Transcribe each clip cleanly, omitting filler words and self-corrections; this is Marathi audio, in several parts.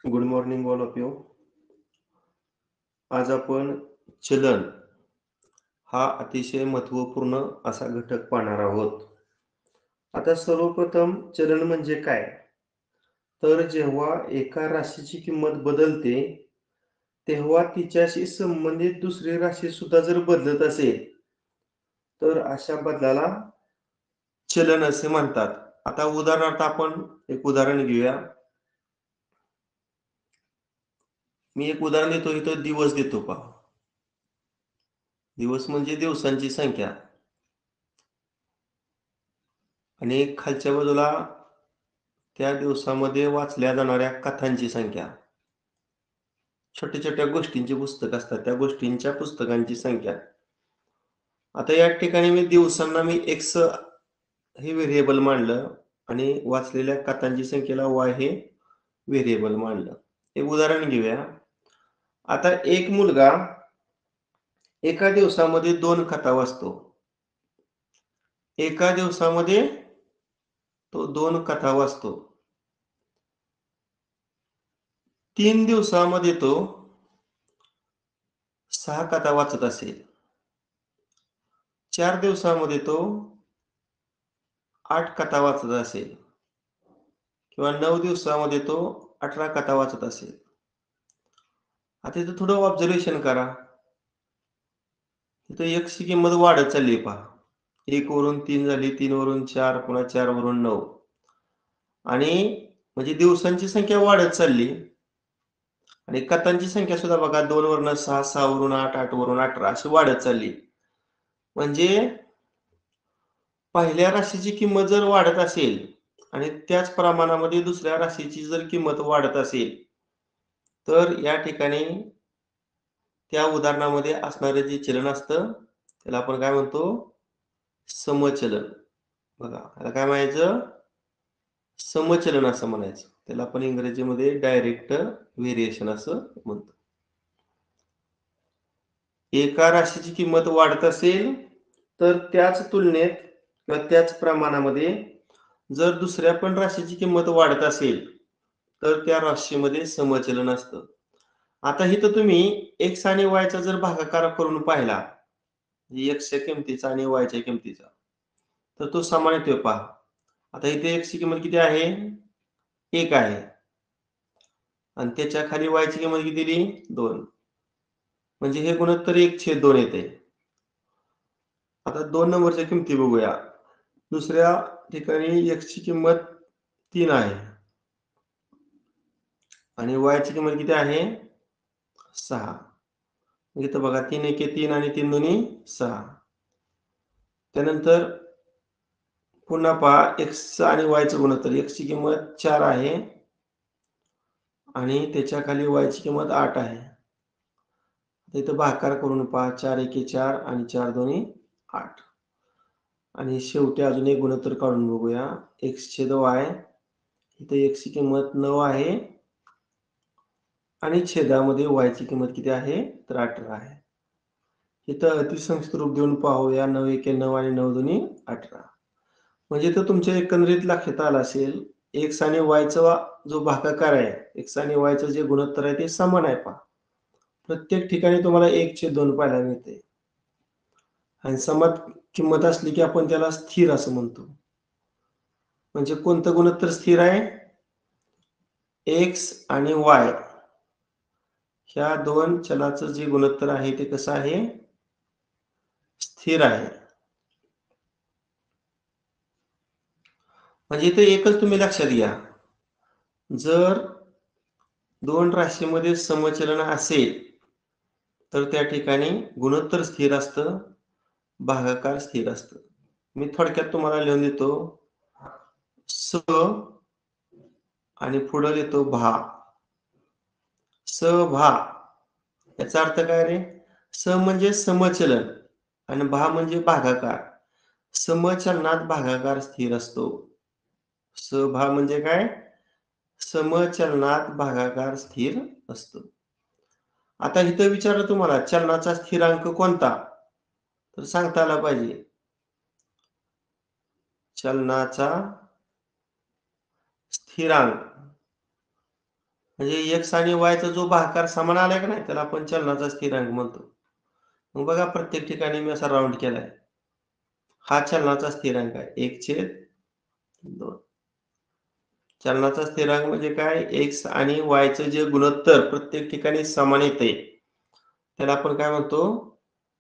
Good morning all of you. आज आपण चलन हा अतिशय महत्त्वपूर्ण असा घटक पाहणार आहोत. आता सर्वप्रथम चलन म्हणजे काय? तर जेव्हा एका राशीची किंमत बदलते, तेव्हा तिच्याशी संबंधित दुसरी राशी सुद्धा जर बदलत असेल, तर अशा बदलाला चलन असे म्हणतात. आता उदाहरणार्थ आपण एक उदाहरण घेऊया. मी एक उदाहरण देतो, इथं दिवस देतो पहा. दिवस म्हणजे दिवसांची संख्या आणि खालच्या बाजूला त्या दिवसामध्ये वाचल्या जाणाऱ्या कथांची संख्या. छोट्या-छोट्या गोष्टींची पुस्तक असतात, त्या गोष्टींच्या पुस्तकांची संख्या. आता या ठिकाणी मी दिवसांना एक्स हे व्हेरिएबल मानलं आणि वाचलेल्या कथांची संख्येला वाय हे व्हेरिएबल मानलं. एक उदाहरण घेऊया. आता एक मुलगा एका दिवसामध्ये 2 कथा वाचतो. एका दिवसामध्ये तो 2 कथा वाचतो. 3 दिवसामध्ये तो 6 कथा वाचत असेल. 4 दिवसामध्ये तो 8 कथा वाचत असेल किंवा 9 दिवसामध्ये तो 18 कथा वाचत असेल. आता इथं थोडं ऑब्झर्वेशन करा. इथं एक्सची किंमत वाढत चालली आहे पहा. 1 वरून 3 झाली, 3 वरून 4, पुन्हा 4 वरून 9 आणि म्हणजे दिवसांची संख्या वाढत चालली आणि कथांची संख्या सुद्धा बघा 2 वरून 6, 6 वरून 8, 8 वरून 18 अशी वाढत चालली. म्हणजे पहिल्या राशीची किंमत जर वाढत असेल आणि त्याच प्रमाणामध्ये दुसऱ्या राशीची जर किंमत वाढत असेल, तर या ठिकाणी त्या उदाहरणामध्ये असणारं जे चलन असतं, त्याला आपण काय म्हणतो? समचलन. बघा, याला काय म्हणायचं? समचलन असं म्हणायचं. त्याला आपण इंग्रजीमध्ये डायरेक्ट व्हेरिएशन असं म्हणतो. एका राशीची किंमत वाढत असेल, तर त्याच तुलनेत किंवा त्याच प्रमाणामध्ये जर दुसऱ्या पण राशीची किंमत वाढत असेल, तर त्या राशीमध्ये समचलन असतं. आता इथं तुम्ही एक्स आणि वायचा जर भागाकार करून पाहिला, एक्सच्या किमतीचा आणि वायच्या किमतीचा, तर तो समान येतोय पहा. आता इथे एक्सची किंमत किती आहे? 1 आहे आणि त्याच्या खाली वायची किंमत किती दिली? 2. म्हणजे हे गुणोत्तर 1/2 येते. आता 2 नंबरच्या किमती बघूया. दुसऱ्या ठिकाणी एक्सची किंमत 3 आहे आणि वायची किंमत किती आहे? 6. इथं बघा 3 एके 3 आणि 3 दोन्ही 6. त्यानंतर पुन्हा पहा एक्स आणि वायचं गुणोत्तर. एक्सची किंमत 4 आहे आणि त्याच्या खाली वायची किंमत 8 आहे. इथं भागाकार करून पहा 4 एके 4 आणि 4 दोन्ही 8. आणि शेवटी अजून एक गुणोत्तर काढून बघूया. एक्स छेद वाय. इथं एक्सची किंमत 9 आहे आणि छेदामध्ये वायची किंमत किती आहे? तर 18 आहे. इथं अतिसंक्षिप्त रूप देऊन पाहूया. 9 एके 9 आणि 9 दोन्ही 18. म्हणजे तर तुमच्या एकंदरीत लक्षात आलं असेल, एक्स आणि वायचा जो भागाकार आहे, एक्स आणि वायचं जे गुणोत्तर आहे ते समान आहे पहा. प्रत्येक ठिकाणी तुम्हाला 1/2 पाहायला मिळते. आणि समान किंमत असली की आपण त्याला स्थिर असं म्हणतो. म्हणजे कोणतं गुणोत्तर स्थिर आहे? एक्स आणि वाय ह्या 2 चलाचं जे गुणोत्तर आहे ते कसं आहे? स्थिर आहे. म्हणजे इथे एकच तुम्ही लक्षात घ्या. जर 2 राशीमध्ये समचलन असेल, तर त्या ठिकाणी गुणोत्तर स्थिर असतं, भागाकार स्थिर असतं. मी थोडक्यात तुम्हाला लिहून देतो. स आणि पुढं लिहितो भा. भा याचा अर्थ काय रे? म्हणजे समचलन आणि भा म्हणजे भागाकार. समचलनात भागाकार स्थिर असतो. भा म्हणजे काय? समचलनात भागाकार स्थिर असतो. आता इथं विचारलं तुम्हाला चलनाचा स्थिरांक कोणता? तर सांगता आला पाहिजे. चलनाचा स्थिरांक म्हणजे एक्स आणि वायचा जो भागाकार समान आलाय का नाही त्याला आपण चलनाचा स्थिरांक म्हणतो. मग बघा प्रत्येक ठिकाणी मी असा राऊंड केलाय. हा चलनाचा स्थिरांक आहे 1/2. चलनाचा स्थिरांक म्हणजे काय? एक्स आणि वायचं जे गुणोत्तर प्रत्येक ठिकाणी समान येते त्याला आपण काय म्हणतो?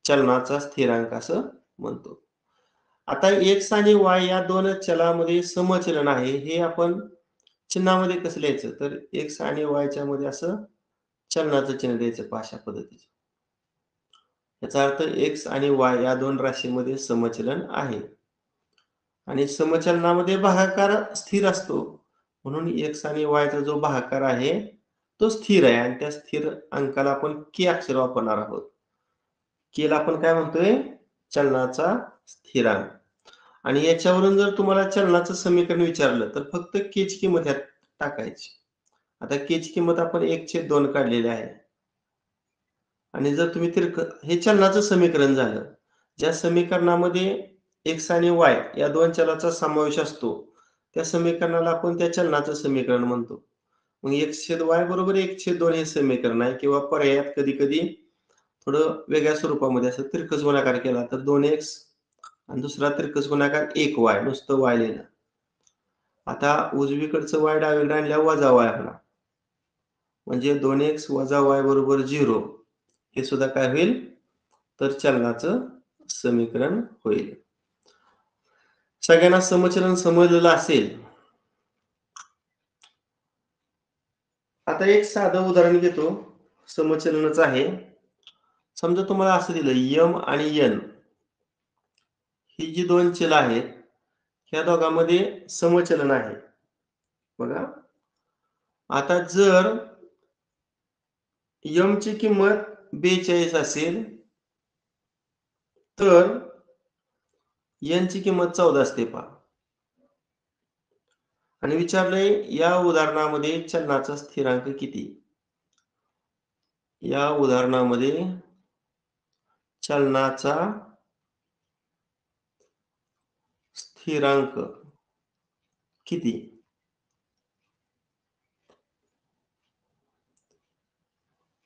चलनाचा स्थिरांक असं म्हणतो. आता एक्स आणि वाय या दोन चलामध्ये समचलन आहे हे आपण चिन्हामध्ये कसं लिहायचं? तर एक्स आणि वायच्या मध्ये असं चलनाचं चिन्ह द्यायचं पहा अशा पद्धतीचं. याचा अर्थ एक्स आणि वाय या दोन राशीमध्ये समचलन आहे आणि समचलनामध्ये भागाकार स्थिर असतो म्हणून एक्स आणि वायचा जो भागाकार आहे तो स्थिर आहे आणि त्या स्थिर अंकाला आपण के अक्षर वापरणार आहोत. केला आपण काय म्हणतोय? चलनाचा स्थिरांक. आणि याच्यावरून जर तुम्हाला चलनाचं समीकरण विचारलं तर फक्त के ची किंमत ह्यात टाकायची. आता के ची किंमत आपण 1/2 काढलेली आहे. आणि जर तुम्ही हे चलनाचं समीकरण झालं. ज्या समीकरणामध्ये एक्स आणि वाय या दोन चलाचा समावेश असतो त्या समीकरणाला आपण त्या चलनाचं समीकरण म्हणतो. मग x/y बरोबर 1/2 हे समीकरण आहे किंवा पर्यायात कधी-कधी थोडं वेगळ्या स्वरूपामध्ये असं तिरकस गुणाकार केला तर 2x आणि दुसरा तिरकस गुणाकार 1y नुसतं y लिहिलं. आता उजवीकडचं y डावीकडे आणल्यावर वजा y होणार. म्हणजे 2x वजा y बरोबर 0 हे सुद्धा काय होईल? तर चलनाचं समीकरण होईल. सगळ्यांना समचलन समजलेलं असेल. आता एक साधं उदाहरण घेतो. समचलनाचं आहे. समजा तुम्हाला असं दिलं m आणि n ही जी दोन चल आहेत ह्या दोघांमध्ये समचलन आहे. बघा. आता जर m ची किंमत 42 असेल तर n ची किंमत 14 असते पहा. आणि विचारलंय या उदाहरणामध्ये चलनाचा स्थिरांक किती? या उदाहरणामध्ये चलनाचा स्थिरांक किती?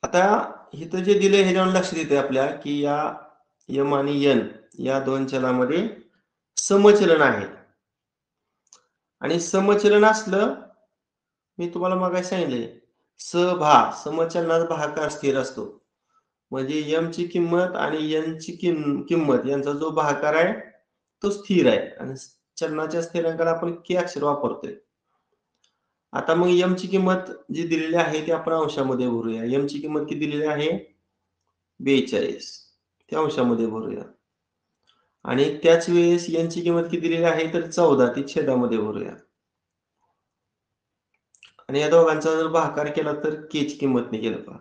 आता इथं जे दिलंय ह्याच्यावर लक्ष देते आपल्या की या m आणि n या दोन चलामध्ये समचलन आहे. आणि समचलन असलं मी तुम्हाला मगाशी सांगितले समचलनाचा भागाकार स्थिर असतो. म्हणजे m ची किंमत आणि n ची किंमत यांचा जो भागाकार आहे तो स्थिर आहे आणि चलनाच्या स्थिरांकाला आपण के अक्षर वापरतोय. आता मग m ची किंमत जी दिलेली आहे ती आपण अंशामध्ये भरूया. m ची किंमत किती दिलेली आहे? 42. त्या अंशामध्ये भरूया. आणि त्याच वेळेस n ची किंमत किती दिलेली आहे? तर 14 ती छेदामध्ये भरूया. आणि या दोघांचा जर भागाकार केला तर के ची किंमत केलं पहा.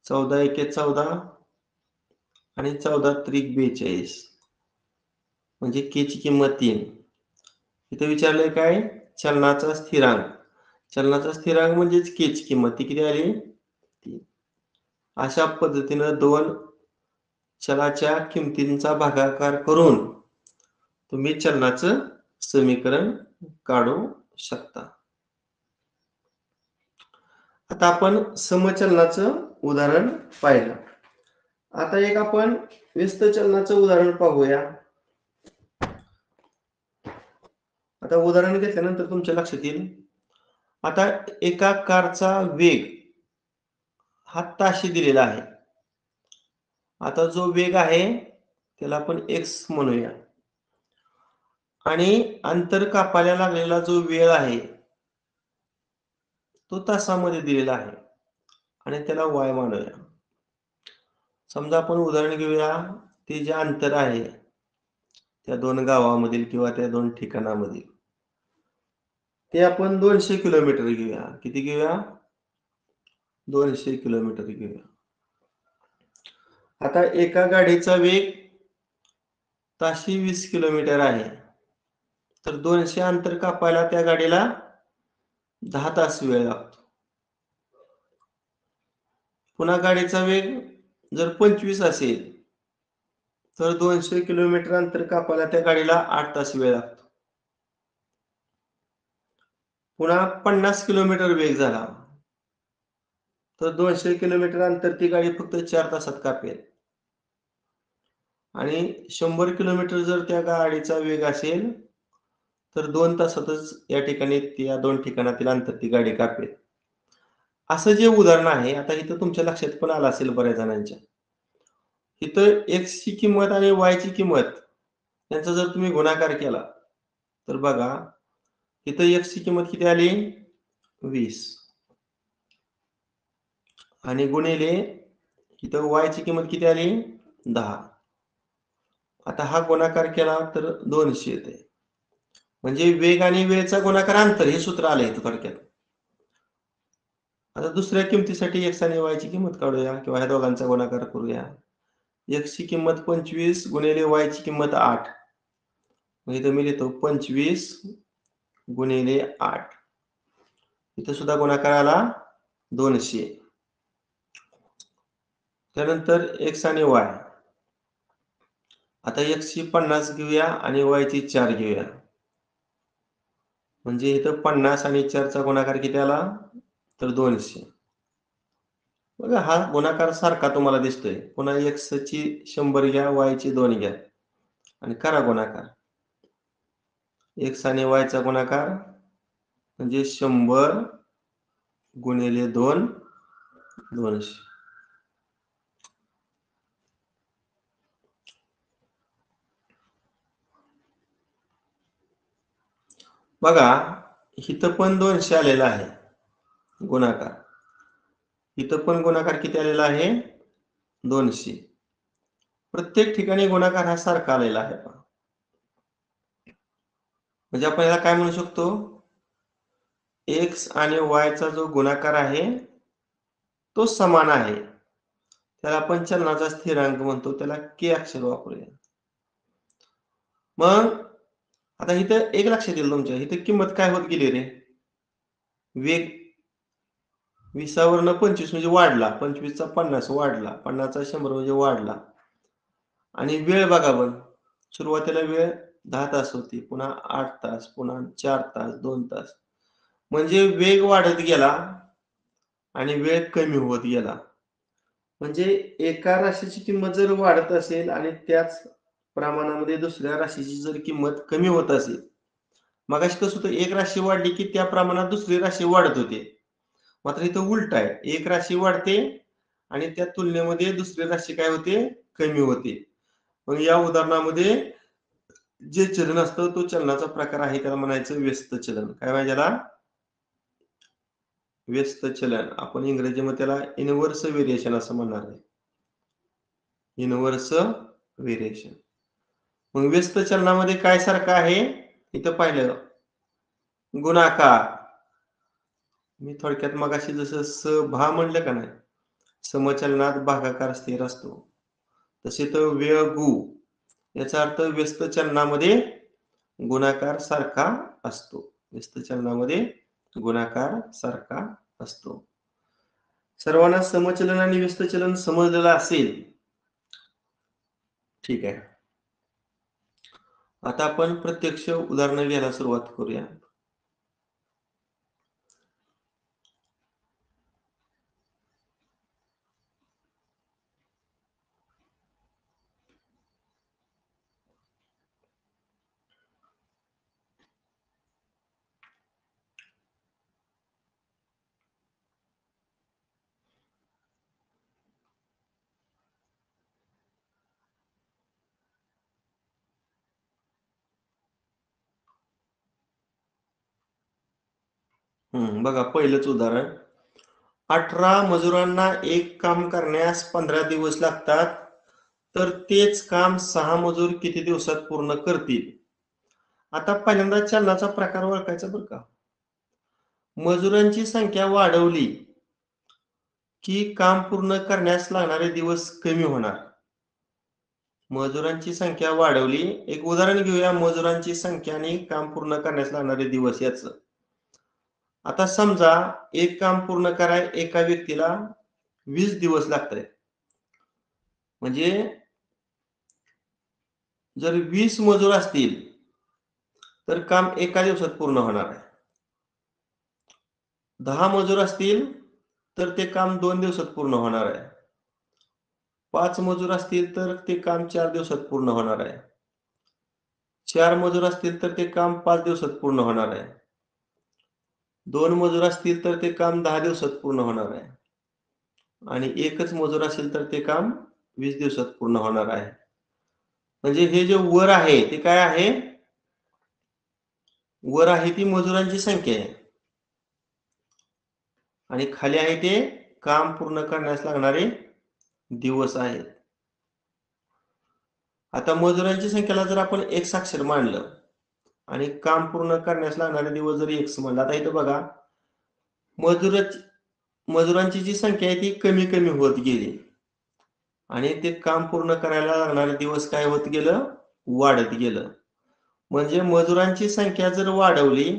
14 एके 14 आणि 14 त्रिक 42 म्हणजे के ची किंमत 3. इथे विचारलंय काय? चलनाचा स्थिरांक. चलनाचा स्थिरांक म्हणजेच के ची किंमत ती किती आली? 3. अशा पद्धतीनं दोन चलाच्या किमतींचा भागाकार करून तुम्ही चलनाचं समीकरण काढू शकता. आता आपण समचलनाचं उदाहरण पाहिलं. आता एक आपण व्यस्त चलनाचं उदाहरण पाहूया. आता उदाहरण घेतल्यानंतर तुमच्या लक्षात येईल. आता एका कारचा वेग हा ताशी दिलेला आहे. आता जो वेग आहे त्याला आपण x म्हणूया. आणि अंतर कापायला लागलेला जो वेळ आहे तो तासामध्ये दिलेला आहे आणि त्याला y मानूया. समजा आपण उदाहरण घेऊया ते जे अंतर आहे त्या दोन गावामधील किंवा त्या दोन ठिकाणामधील ते आपण 200 किलोमीटर घेऊया. किती घेऊया? 200 किलोमीटर घेऊया. आता एका गाडीचा वेग ताशी 20 किलोमीटर आहे. तर 200 अंतर कापायला त्या गाडीला 10 तास वेळ लागतो. पुन्हा गाडीचा वेग जर 25 असेल तर 200 किलोमीटर अंतर कापायला त्या गाडीला 8 तास वेळ लागतो. पुन्हा 50 किलोमीटर वेग झाला, तर 200 किलोमीटर अंतर ती गाडी फक्त 4 तासात कापेल. आणि 100 किलोमीटर जर त्या गाडीचा वेग असेल, तर 2 तासातच या ठिकाणी त्या 2 ठिकाणातील अंतर ती गाडी कापेल. असं जे उदाहरण आहे, आता इथं तुमच्या लक्षात पण आलं असेल बऱ्याच जणांच्या. इथं एक्सची किंमत आणि वायची किंमत यांचा जर तुम्ही गुणाकार केला, तर बघा इथं एक्सची किंमत किती आली? 20 आणि गुणिले इथं वायची किंमत किती आली? 10. आता हा गुणाकार केला तर 200 येते. म्हणजे वेग आणि वेळेचा गुणाकार अंतर हे सूत्र आलं इथं थोडक्यात. आता दुसऱ्या किमतीसाठी एक्स आणि वायची किंमत काढूया किंवा ह्या दोघांचा गुणाकार करूया. एक्सची किंमत 25 गुणिले वायची किंमत 8. मग इथं मी लिहितो 25 गुणिले 8. इथं सुद्धा गुणाकार आला 200. त्यानंतर एक्स आणि वाय. आता एक्सची 50 घेऊया आणि वायची 4 घेऊया. म्हणजे इथं 50 आणि 4चा गुणाकार किती आला? तर 200. बघा हा गुणाकार सारखा तुम्हाला दिसतोय. पुन्हा एक्सची 100 घ्या, वायची 2 घ्या आणि करा गुणाकार. एक्स आणि वायचा गुणाकार म्हणजे 100 गुणिले 2 200. बघा इथं पण 200 आलेला आहे गुणाकार. इथं पण गुणाकार किती आलेला आहे? 200. प्रत्येक ठिकाणी गुणाकार हा सारखा आलेला आहे पहा. म्हणजे आपण याला काय म्हणू शकतो? एक्स आणि वायचा जो गुणाकार आहे तो समान आहे. त्याला आपण चलनाचा स्थिरांक म्हणतो. त्याला के अक्षर वापरूया. मग आता इथं एक लक्षात येईल तुमच्या, इथं किंमत काय होत गेली रे? वेग 20 वरनं 25 म्हणजे वाढला. 25चा 50 वाढला. 50चा 100 म्हणजे वाढला. आणि वेळ बघा बरं. सुरुवातीला वेळ 10 तास होती. पुन्हा 8 तास, पुन्हा 4 तास, 2 तास. म्हणजे वेग वाढत गेला आणि वेळ कमी होत गेला. म्हणजे एका राशीची किंमत जर वाढत असेल आणि त्याच प्रमाणामध्ये दुसऱ्या राशीची जर किंमत कमी होत असेल. मगाशी कसं होतं, एक राशी वाढली की त्या प्रमाणात दुसरी राशी वाढत होती. मात्र इथं उलट आहे. एक राशी वाढते आणि त्या तुलनेमध्ये दुसरी राशी काय होते? कमी होते. मग या उदाहरणामध्ये जे चलन असतं तो चलनाचा प्रकार आहे त्याला म्हणायचं व्यस्त चलन. काय म्हणायचं त्याला? व्यस्त चलन. आपण इंग्रजीमध्ये त्याला इनव्हर्स व्हेरिएशन असं म्हणणार आहे. Inverse variation. मग व्यस्त चलनामध्ये काय सारखं आहे? इथं पाहिलं गुणाकार. मी थोडक्यात मगाशी जसं भा म्हणलं का नाही? समचलनात भागाकार स्थिर असतो. तसे तर वेळ गु याचा अर्थ व्यस्त चलनामध्ये गुणाकार सारखा असतो. व्यस्त चलनामध्ये गुणाकार सारखा असतो. सर्वांना समचलन आणि व्यस्त चलन समजलेलं असेल. ठीक आहे. आता आपण प्रत्यक्ष उदाहरणं घ्यायला सुरुवात करूया. बघा पहिलंच उदाहरण. 18 मजुरांना एक काम करण्यास 15 दिवस लागतात, तर तेच काम 6 मजूर किती दिवसात पूर्ण करतील? आता पहिल्यांदा चलनाचा प्रकार ओळखायचा बरं का. मजुरांची संख्या वाढवली की काम पूर्ण करण्यास लागणारे दिवस कमी होणार. मजुरांची संख्या वाढवली. एक उदाहरण घेऊया मजुरांची संख्या आणि काम पूर्ण करण्यास लागणारे दिवस याचं. आता समजा एक काम पूर्ण कराय एका व्यक्तीला 20 दिवस लागतायत. म्हणजे जर 20 मजूर असतील, तर काम एका दिवसात पूर्ण होणार आहे. 10 मजूर असतील तर ते काम 2 दिवसात पूर्ण होणार आहे. 5 मजूर असतील तर ते काम 4 दिवसात पूर्ण होणार आहे. 4 मजूर असतील तर ते काम 5 दिवसात पूर्ण होणार आहे. 2 मजूर असतील तर ते काम 10 दिवसात पूर्ण होणार आहे. आणि एकच मजूर असेल तर ते काम 20 दिवसात पूर्ण होणार आहे. म्हणजे हे जे वर आहे ते काय आहे? वर आहे ती मजुरांची संख्या आहे. आणि खाली आहे ते काम पूर्ण करण्यास लागणारे दिवस आहेत. आता मजुरांची संख्येला जर आपण x अक्षर मानलं आणि काम पूर्ण करण्यास लागणारे दिवस जर x मानला, आता इथं बघा मजुरांची जी संख्या आहे ती कमी कमी होत गेली आणि ते काम पूर्ण करायला लागणारे दिवस काय होत गेलं? वाढत गेलं. म्हणजे मजुरांची संख्या जर वाढवली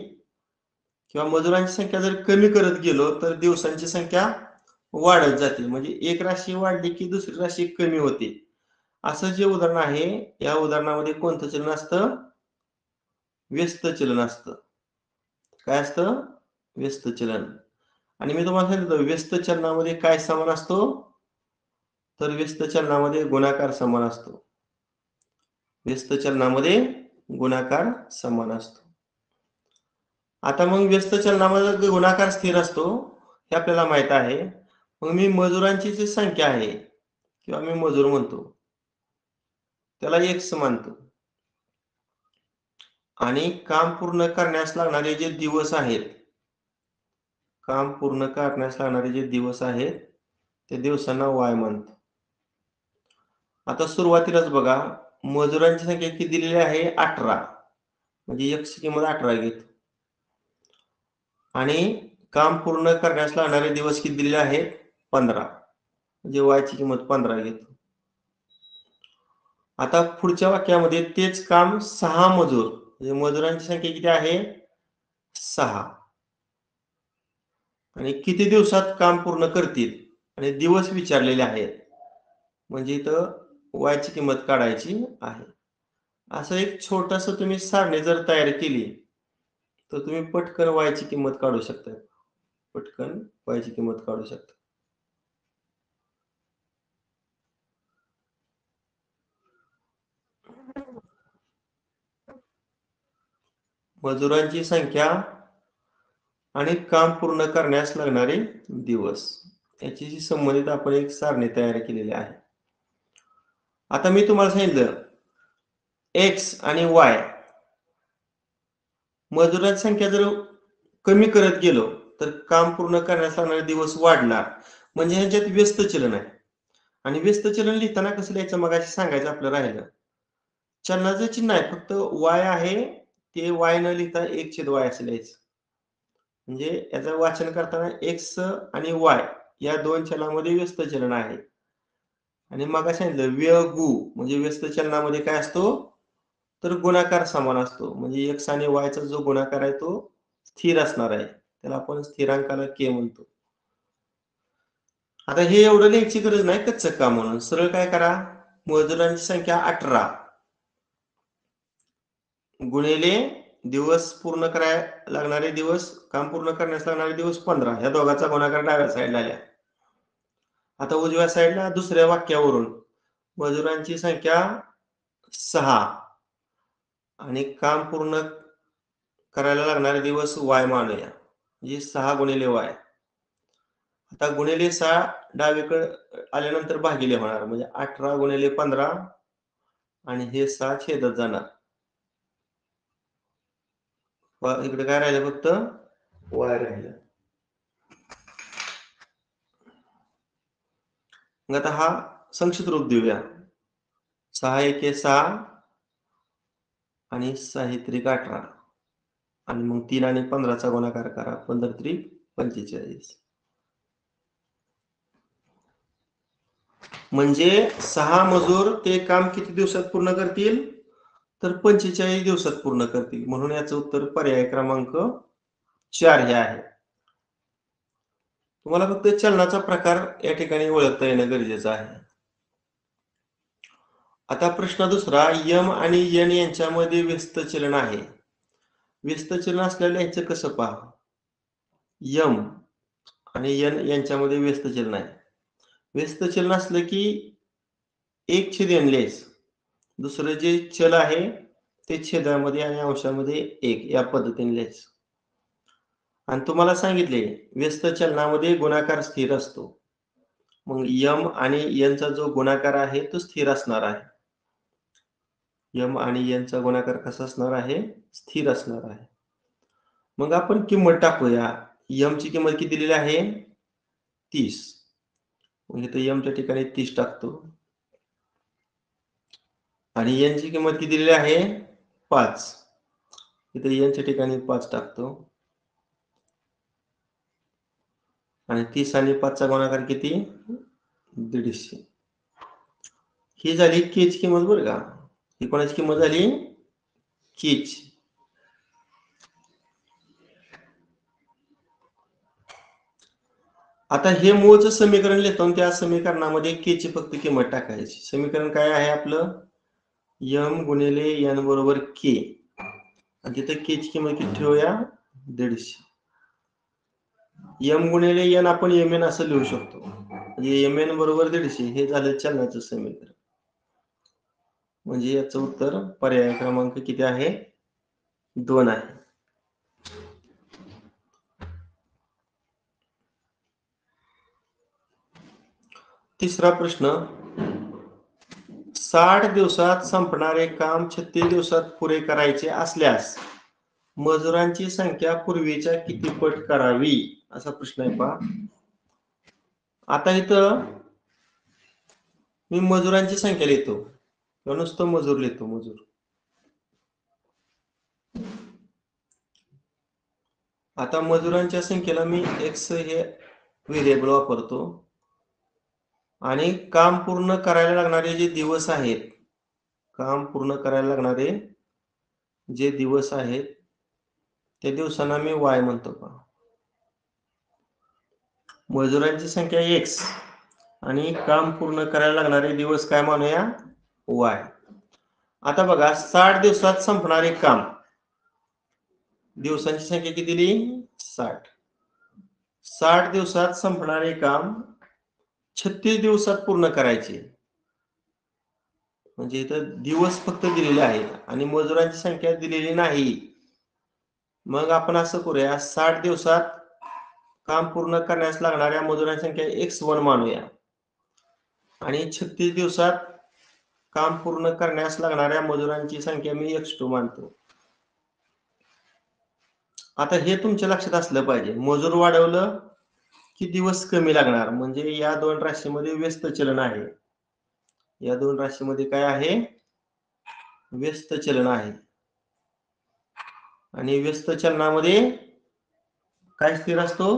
किंवा मजुरांची संख्या जर कमी करत गेलो तर दिवसांची संख्या वाढत जाते. म्हणजे एक राशी वाढली की दुसरी राशी कमी होते. असं जे उदाहरण आहे, या उदाहरणामध्ये कोणतं चलन असतं? व्यस्त चलन असतं. काय असतं? व्यस्त चलन. आणि मी तुम्हाला सांगितलं व्यस्त चलनामध्ये काय समान असतो? तर व्यस्त चलनामध्ये गुणाकार समान असतो. व्यस्त चलनामध्ये गुणाकार समान असतो. आता मग व्यस्त चलनामध्ये गुणाकार स्थिर असतो हे आपल्याला माहित आहे. मग मी मजुरांची जी संख्या आहे किंवा मी मजूर म्हणतो त्याला x मानतो. आणि काम पूर्ण करण्यास लागणारे जे दिवस आहेत, काम पूर्ण करण्यास लागणारे जे दिवस आहेत ते दिवसांना y मानतो. आता सुरुवातीलाच बघा मजुरांची संख्या किती दिलेली आहे? 18. म्हणजे x ची किंमत 18 घेतो. आणि काम पूर्ण करण्यास लागणारे दिवस किती दिलेले आहेत? 15. म्हणजे y ची किंमत 15 घेतो. आता पुढच्या वाक्यामध्ये तेच काम 6 मजूर, म्हणजे मजुरांची संख्या किती आहे? 6. आणि किती दिवसात काम पूर्ण करतील आणि दिवस विचारलेले आहेत. म्हणजे इथं y ची किंमत काढायची आहे. असं एक छोटंसं तुम्ही सारणी जर तयार केली तर तुम्ही पटकन y ची किंमत काढू शकता. पटकन y ची किंमत काढू शकता. मजुरांची संख्या आणि काम पूर्ण करण्यास लागणारे दिवस याच्याशी संबंधित आपण एक सारणी तयार केलेली आहे. आता मी तुम्हाला सांगितलं x आणि y मजुरांची संख्या जर कमी करत गेलो तर काम पूर्ण करण्यास लागणारे दिवस वाढणार. म्हणजे ह्याच्यात व्यस्त चलन आहे. आणि व्यस्त चलन लिहिताना कसं लिहायचं मगाशी सांगायचं आपलं राहिलं. चलनाचं चिन्ह आहे फक्त y आहे ते y न लिहिता 1/y असं लिहायचं. म्हणजे याचं वाचन करताना x आणि y या दोन चलामध्ये व्यस्त चलन आहे. आणि मगाशी सांगितलं व्यगु म्हणजे व्यस्त चलनामध्ये काय असतो? तर गुणाकार समान असतो. म्हणजे x आणि y चा जो गुणाकार आहे तो स्थिर असणार आहे. त्याला आपण स्थिरांकाला k म्हणतो. आता हे एवढं लिहायची गरज नाही कच्चं काम म्हणून. सरळ काय करा? मजुरांची संख्या 18 गुणिले दिवस पूर्ण करायला लागणारे दिवस, काम पूर्ण करण्यास लागणारे दिवस 15. ह्या दोघांचा गुणाकार डाव्या साईडला आल्या. आता उजव्या साईडला दुसऱ्या वाक्यावरून मजुरांची संख्या 6 आणि काम पूर्ण करायला लागणारे दिवस y मानूया. म्हणजे 6 गुणिले y. आता गुणिले 6 डावीकडे आल्यानंतर भागिले होणार. म्हणजे 18 गुणिले 15 आणि हे 6 छेदत जाणार. इकडे काय राहिलं? फक्त y राहिलं. मग आता हा संक्षिप्त रूप देऊया. 6 एके 6 आणि 6 त्रिक 18 आणि मग 3 आणि 15चा गुणाकार करा. 15 त्रिक 45. म्हणजे 6 मजूर ते काम किती दिवसात पूर्ण करतील? तर 45 दिवसात पूर्ण करतील. म्हणून याचं उत्तर पर्याय क्रमांक 4 हे आहे. तुम्हाला फक्त चलनाचा प्रकार या ठिकाणी ओळखता येणं गरजेचं आहे. आता प्रश्न दुसरा, m आणि n यांच्यामध्ये व्यस्त चलन आहे. व्यस्त चलन असलेलं ह्याचं कसं पहा? m आणि n यांच्यामध्ये व्यस्त चलन आहे. व्यस्त चलन असलं की 1/n लिहायचं. दुसरं जे चल आहे ते छेदामध्ये आणि अंशामध्ये 1 या पद्धतीने लिहायचं. आणि तुम्हाला सांगितले व्यस्त चलनामध्ये गुणाकार स्थिर असतो. मग m आणि n चा जो गुणाकार आहे तो स्थिर असणार आहे. m आणि n चा गुणाकार कसा असणार आहे? स्थिर असणार आहे. मग आपण किंमत टाकूया. m ची किंमत किती दिलेली आहे? 30. मग इथे m च्या ठिकाणी 30 टाकतो. आणि n ची किंमत किती दिलेली आहे? 5. इथे n च्या ठिकाणी 5 टाकतो. आणि 30 आणि 5 चा गुणाकार किती? 150. ही झाली k ची किंमत बरं का. ही कोणाची किंमत झाली? k ची. आता हे मूळचं समीकरण लिहितो आणि त्या समीकरणामध्ये k ची फक्त किंमत टाकायची. समीकरण काय आहे आपलं? m गुणिले n बरोबर k. आणि तिथे k ची किंमत किती ठेवूया? 150. m गुणिले n आपण mn असं लिहू शकतो. म्हणजे mn बरोबर 150 हे झालं चलनाचं समीकरण. म्हणजे याचं उत्तर पर्याय क्रमांक किती आहे? 2 आहे. तिसरा प्रश्न, 60 दिवसात संपणारे काम 36 दिवसात पुरे करायचे असल्यास मजुरांची संख्या पूर्वीच्या किती पट करावी? असा प्रश्न आहे पहा. आता इथं मी मजुरांची संख्या लिहितो किंवा नुसतं मजूर लिहितो. मजूर. आता मजुरांच्या संख्येला मी x हे व्हेरिएबल वापरतो आणि काम पूर्ण करायला लागणारे जे दिवस आहेत, काम पूर्ण करायला लागणारे जे दिवस आहेत त्या दिवसांना मी y म्हणतो पहा. मजुरांची संख्या x आणि काम पूर्ण करायला लागणारे दिवस काय मानूया? y. आता बघा 60 दिवसात संपणारे काम, दिवसांची संख्या किती दिली? 60. 60 दिवसात संपणारे काम 36 दिवसात पूर्ण करायचे. म्हणजे इथं दिवस फक्त दिलेले आहेत आणि मजुरांची संख्या दिलेली नाही. मग आपण असं करूया, 60 दिवसात काम पूर्ण करण्यास लागणाऱ्या मजुरांची संख्या x1 मानूया आणि 36 दिवसात काम पूर्ण करण्यास लागणाऱ्या मजुरांची संख्या मी x2 मानतो. आता हे तुमच्या लक्षात असलं पाहिजे, मजूर वाढवलं की दिवस कमी लागणार. म्हणजे या दोन राशीमध्ये व्यस्त चलन आहे. या दोन राशीमध्ये काय आहे? व्यस्त चलन आहे. आणि व्यस्त चलनामध्ये काय स्थिर असतो?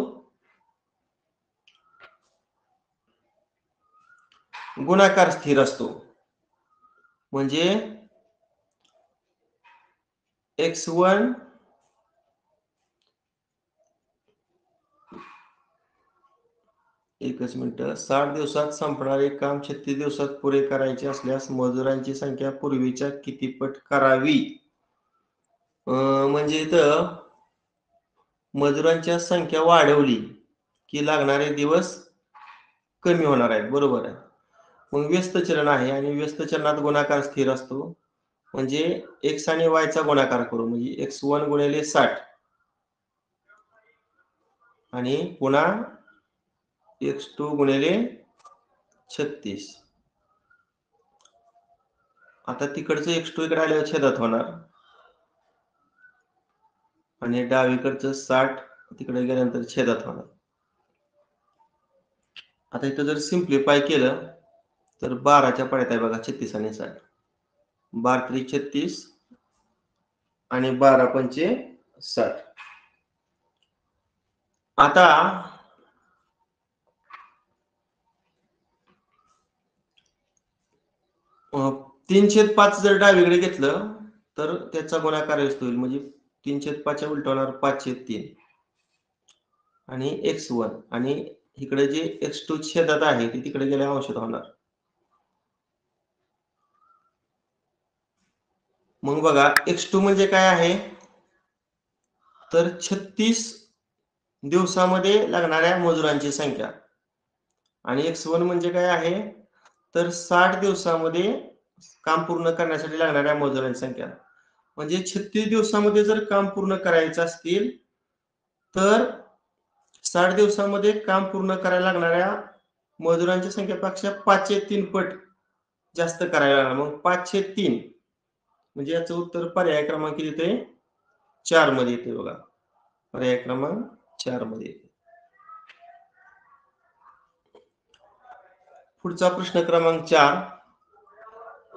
गुणाकार स्थिर असतो. म्हणजे x1 एकच मिनिट. 60 दिवसात संपणारे काम 36 दिवसात पुरे करायचे असल्यास मजुरांची संख्या पूर्वीच्या किती पट करावी? म्हणजे इथं मजुरांची संख्या वाढवली की लागणारे दिवस कमी होणार आहेत. बरोबर आहे. मग व्यस्त चलन आहे आणि व्यस्त चलनात गुणाकार स्थिर असतो. म्हणजे x आणि y चा गुणाकार करू. म्हणजे x1 गुणिले 60 आणि पुन्हा x2 गुणिले 36. आता तिकडचं x2 इकडे आल्यावर छेदात होणार आणि डावीकडचं 60 तिकडे गेल्यानंतर छेदात होणार. आता इथं जर सिम्प्लिफाय केलं तर 12च्या पड्यात आहे बघा, 36 आणि 60. 12 त्रिक 36 आणि 12 पंचे 60. आता 3/5 जर डावीकडे घेतलं तर त्याचा गुणाकार होईल. म्हणजे 3/5 उलट होणार 5/3 आणि x1 आणि इकडे जे x2 छेदात आहे ते तिकडे गेल्या अंशात होणार. मग बघा x2 म्हणजे काय आहे? तर 36 दिवसामध्ये लागणाऱ्या मजुरांची संख्या. आणि x1 म्हणजे काय आहे, तर 60 दिवसामध्ये काम पूर्ण करण्यासाठी लागणाऱ्या मजुरांची संख्या. म्हणजे 36 दिवसामध्ये जर काम पूर्ण करायचं असतील, तर 60 दिवसामध्ये काम पूर्ण करायला लागणाऱ्या मजुरांच्या संख्येपेक्षा 5/3 पट जास्त करायला लागणार. मग 5/3 म्हणजे याचं उत्तर पर्याय क्रमांक किती येते? 4 मध्ये येते बघा. पर्याय क्रमांक 4 मध्ये येते. पुढचा प्रश्न क्रमांक 4.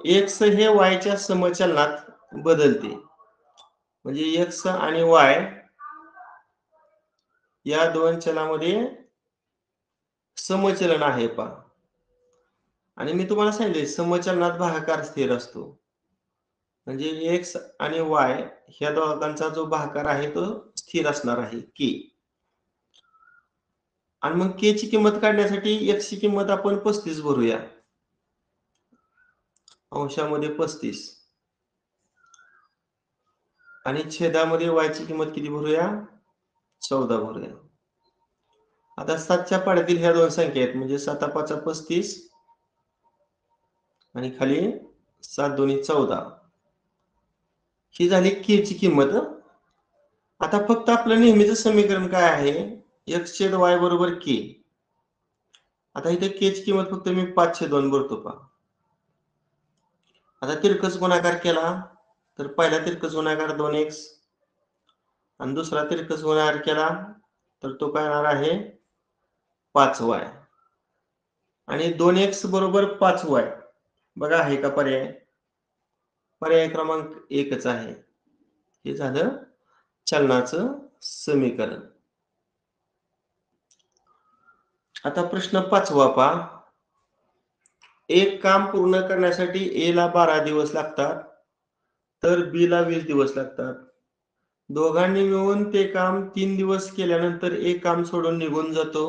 x हे y च्या समचलनात बदलते. म्हणजे x आणि y या दोन चलामध्ये समचलन आहे पहा. आणि मी तुम्हाला सांगितले समचलनात भागाकार स्थिर असतो. म्हणजे x आणि y ह्या दोघांचा जो भागाकार आहे तो स्थिर असणार आहे k. आणि मग k ची किंमत काढण्यासाठी x ची किंमत आपण 35 भरूया. अंशामध्ये 35 आणि छेदामध्ये y ची किंमत किती भरूया? 14 भरूया. आता 7च्या पाड्यातील ह्या दोन संख्या आहेत म्हणजे 7×5 35 आणि खाली 7×2 14. ही झाली k ची किंमत. आता फक्त आपलं नेहमीचं समीकरण काय आहे? x/y बरोबर k. आता इथे k ची किंमत फक्त मी 5/2 भरतो पहा. आता तिरकस गुणाकार केला तर पहिला तिरकस गुणाकार 2x आणि दुसरा तिरकस गुणाकार केला तर तो काय येणार आहे 5y. आणि 2x बरोबर 5y. बघा आहे का पर्याय? पर्याय क्रमांक 1च आहे. हे झालं चलनाचं समीकरण. आता प्रश्न 5वा पहा. एक काम पूर्ण करण्यासाठी A ला 12 दिवस लागतात, तर B ला 20 दिवस लागतात. दोघांनी मिळून ते काम 3 दिवस केल्यानंतर एक काम सोडून निघून जातो,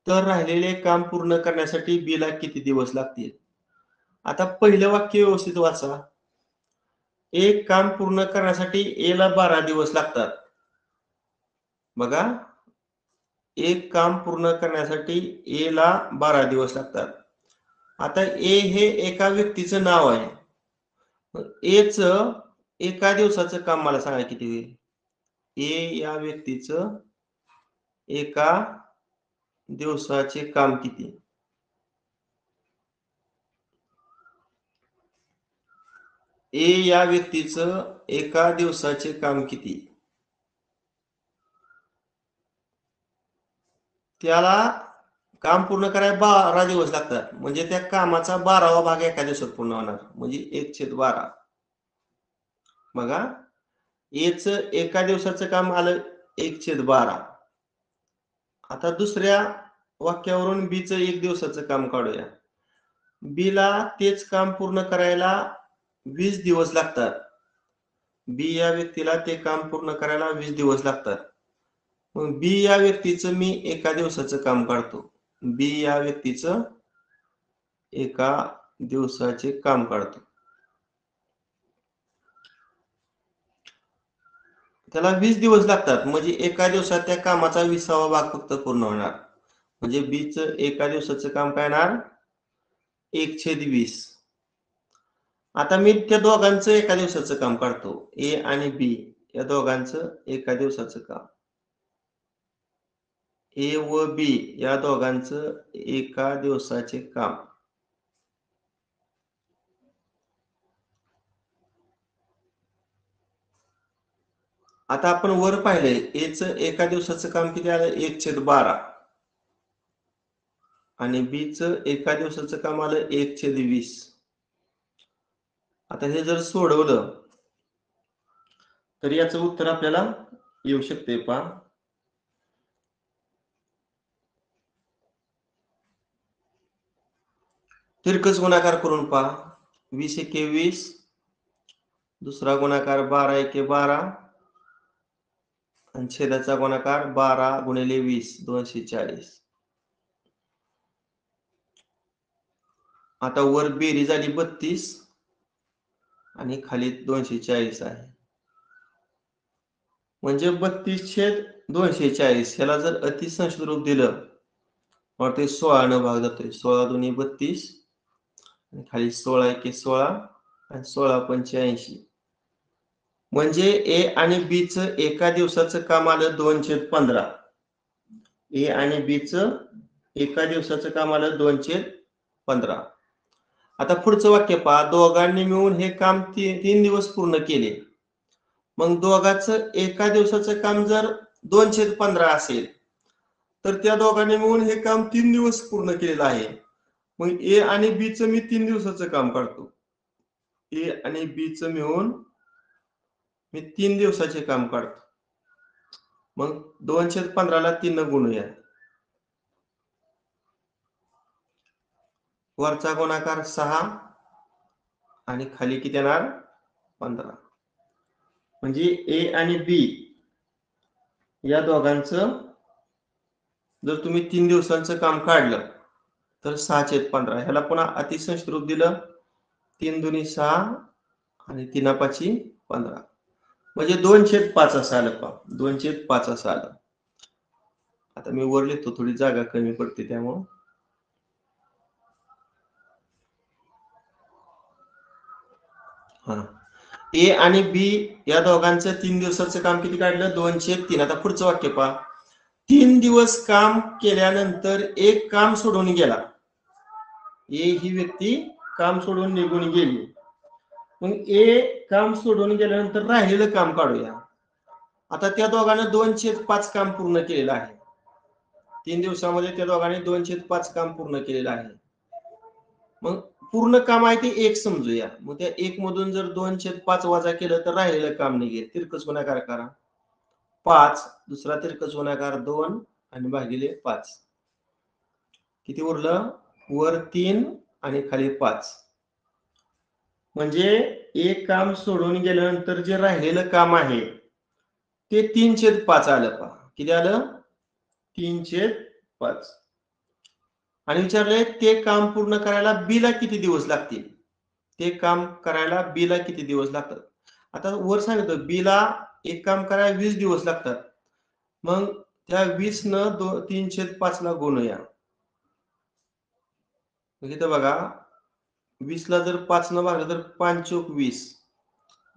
तर राहिलेले काम पूर्ण करण्यासाठी B ला किती दिवस लागतील? आता पहिलं वाक्य व्यवस्थित वाचा. एक काम पूर्ण करण्यासाठी A ला 12 दिवस लागतात. बघा, एक काम पूर्ण करण्यासाठी A ला 12 दिवस लागतात. आता A हे एका व्यक्तीचं नाव आहे. Aच एका दिवसाचं काम मला सांगा किती होईल? A या व्यक्तीचं एका दिवसाचे काम किती? A या व्यक्तीचं एका दिवसाचे काम किती? त्याला काम पूर्ण करायला 12 दिवस लागतात. म्हणजे त्या कामाचा 12वा भाग एका दिवसात पूर्ण होणार. म्हणजे 1/12. बघा, Aच एका दिवसाचं काम आलं 1/12. आता दुसऱ्या वाक्यावरून Bचं एक दिवसाचं काम काढूया. B ला तेच काम पूर्ण करायला 20 दिवस लागतात. B या व्यक्तीला ते काम पूर्ण करायला 20 दिवस लागतात. मग B या व्यक्तीचं मी एका दिवसाचं काम काढतो. B या व्यक्तीचं एका दिवसाचे काम काढतो. त्याला 20 दिवस लागतात. म्हणजे एका दिवसात त्या कामाचा 20वा भाग फक्त पूर्ण होणार. म्हणजे Bचं एका दिवसाचं काम काय येणार? 1/20. आता मी त्या दोघांचं एका दिवसाचं काम काढतो. A आणि B या दोघांचं एका दिवसाचं काम. A व B या दोघांचं एका दिवसाचे काम. आता आपण वर पाहिलंय Aचं एका दिवसाचं काम किती आलं? 1/12. आणि Bचं एका दिवसाचं काम आलं 1/20. आता हे जर सोडवलं तर याचं उत्तर आपल्याला येऊ शकते पहा. तिरकस गुणाकार करून पहा. 20 × 20. दुसरा गुणाकार 12 × 12. आणि छेदाचा गुणाकार 12 × 20 240. आता वर बेरीज झाली 32 आणि खाली 240 आहे. म्हणजे 32 240 ह्याला जर अतिसंक्षिप्त रूप दिलं ते 16 न भाग जातोय. 16 दुनी 32 आणि खाली 16 एके 16 आणि 16 पंचे 80. म्हणजे ए आणि बी च एका दिवसाचं काम आलं 2/15. ए आणि बी च एका दिवसाचं काम आलं 2/15. आता पुढचं वाक्य पहा, दोघांनी मिळून हे काम 3 दिवस पूर्ण केले. मग दोघांचं एका दिवसाचं काम जर 2/15 असेल तर त्या दोघांनी मिळून हे काम 3 दिवस पूर्ण केलेलं आहे. मग ए आणि बी च मी 3 दिवसाचं काम काढतो. ए आणि बी च मिळून मी 3 दिवसाचे काम काढतो. मग 2/15 ला 3 न गुणूया. वरचा गुणाकार 6 आणि खाली किती येणार 15. म्हणजे ए आणि बी या दोघांचं जर तुम्ही 3 दिवसांचं काम काढलं तर 6/15. ह्याला पुन्हा अतिसंक्षिप्त रूप दिलं 3 दुनी 6 आणि 3 पाची 15. म्हणजे 2/5 असं आलं पहा. 2/5 असं आलं. आता मी वर लिहितो, थोडी जागा कमी पडते त्यामुळं. ए आणि बी या दोघांचं 3 दिवसाचं काम किती काढलं 2/3. आता पुढचं वाक्य पहा, 3 दिवस काम केल्यानंतर एक काम सोडून गेला. ए ही व्यक्ती काम सोडून निघून गेली. मग ए काम सोडून गेल्यानंतर राहिलेलं काम काढूया. आता त्या दोघांना 2/5 काम पूर्ण केलेलं आहे. 3 दिवसामध्ये त्या दोघांनी 2/5 काम पूर्ण केलेलं आहे. मग पूर्ण काम आहे ते 1 समजूया. मग त्या 1 मधून जर 2/5 वजा केलं तर राहिलेलं काम निघेल. तिरकस गुणाकार करा. 5 दुसरा तिरकस गुणाकार 2 आणि भागिले 5. किती उरलं? वर 3 आणि खाली 5. म्हणजे एक काम सोडून गेल्यानंतर जे राहिलेलं काम आहे ते 3/5 आलं पहा. किती आलं 3/5. आणि विचारले ते काम पूर्ण करायला बीला किती दिवस लागतील. ते काम करायला बीला किती दिवस लागतात. आता वर सांगितलं बीला एक काम करायला 20 दिवस लागतात. मग त्या 20 न 3/5 ला गुणूया. इथं बघा 20 ला जर 5 न भागलं तर 5 चोक 20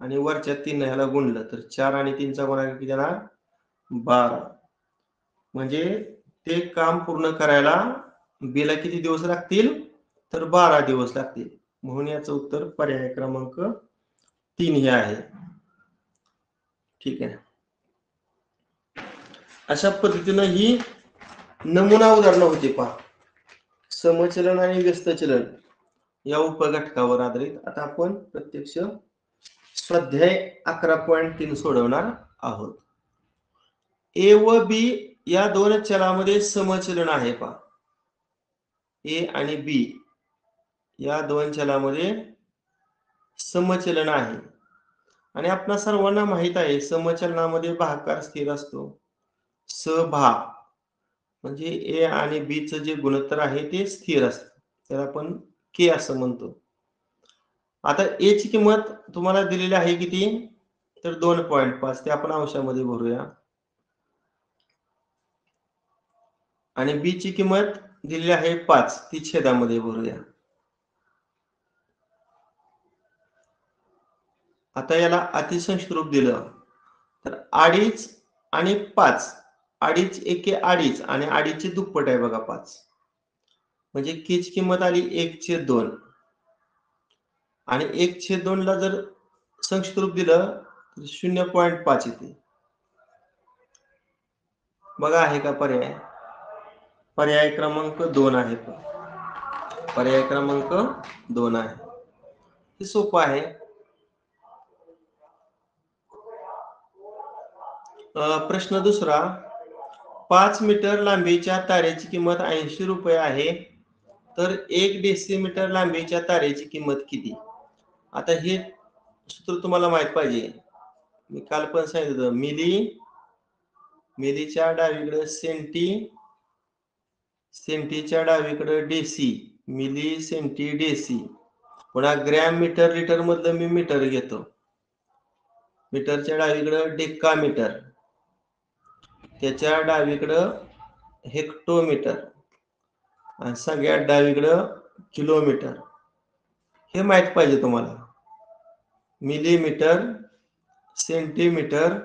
आणि वरच्या 3 ह्याला गुणलं तर 4 आणि 3 चा गुणाकार किती येणार 12. म्हणजे ते काम पूर्ण करायला बीला किती दिवस लागतील तर 12 दिवस लागतील. म्हणून याचं उत्तर पर्याय क्रमांक 3 हे आहे. ठीक आहे. अशा पद्धतीनं ही नमुना उदाहरणं होती पहा. समचलन आणि व्यस्त चलन या उपघटकावर आधारित. आता आपण प्रत्यक्ष स्वाध्याय 11.3 सोडवणार आहोत. ए व बी या दोन चलामध्ये समचलन आहे पहा. ए आणि बी या दोन चलामध्ये समचलन आहे. आणि आपणा सर्वांना माहित आहे समचलनामध्ये भागाकार स्थिर असतो. सभा म्हणजे ए आणि बी चं जे गुणोत्तर आहे ते स्थिर असतं. त्याला आपण के असं म्हणतो. आता ए ची किंमत तुम्हाला दिलेली आहे किती तर 2.5. ते आपण अंशामध्ये भरूया. आणि बी ची किंमत दिलेली आहे 5. ती छेदामध्ये भरूया. आता याला अतिसंक्षिप्त रूप दिलं तर 2.5 आणि 5. 2.5 एके 2.5 आणि 2.5 ची दुप्पट आहे बघा 5. म्हणजे के ची किंमत आली 1/2 आणि 1/2 ला जर संक्षिप्त रूप दिलं तर 0.5 येते. बघा आहे का पर्याय? पर्याय क्रमांक 2 आहे. पर्याय क्रमांक 2 आहे. हे सोपं आहे. प्रश्न दुसरा, 5 मीटर लांबीच्या तारेची किंमत 80 रुपये आहे तर 1 डेसिमीटर लांबीच्या तारेची किंमत किती. आता हे सूत्र तुम्हाला माहित पाहिजे. मी काल पण सांगितलं मिली, मिलीच्या डावीकडे सेंटी, सेंटीच्या डावीकडे डेसी, मिली सेंटी डेसी. पुन्हा ग्रॅम मीटर लिटर मधलं मी मीटर घेतो. मीटरच्या डावीकडे डेकामीटर. त्याच्या डावीकडं हेक्टोमीटर आणि सगळ्यात डावीकडं किलोमीटर. हे माहित पाहिजे तुम्हाला. Millimetre, centimetre,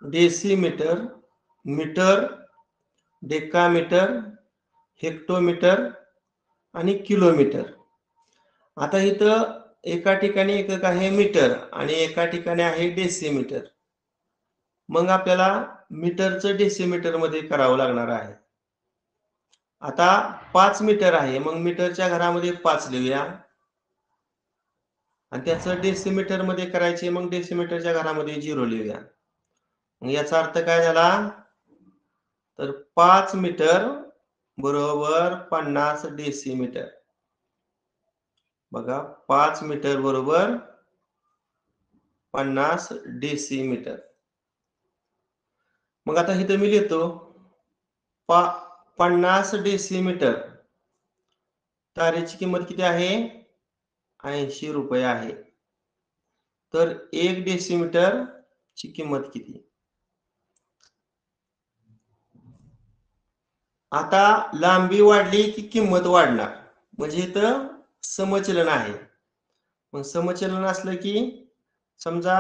decimetre, metre, decametre, hectometre आणि किलोमीटर. आता इथं एका ठिकाणी एकक आहे मीटर आणि एका ठिकाणी आहे डेसिमीटर. मग आपल्याला मीटरचं डेसिमीटर मध्ये करावं लागणार आहे. आता 5 मीटर आहे, मग मीटरच्या घरामध्ये 5 लिहूया आणि त्याचं डेसिमीटर मध्ये करायचे, मग डेसिमीटरच्या घरामध्ये 0 लिहूया. मग याचा अर्थ काय झाला, तर 5 मीटर बरोबर 50 डेसिमीटर. बघा, 5 मीटर बरोबर 50 डेसिमीटर. मग आता इथं मी लिहितो 50 डेसिमीटर. तारेची किंमत किती आहे, 80 रुपये आहे. तर 1 डेसिमीटर ची किंमत किती. आता लांबी वाढली की किंमत वाढणार, म्हणजे इथं समचलन आहे. मग समचलन असलं की समजा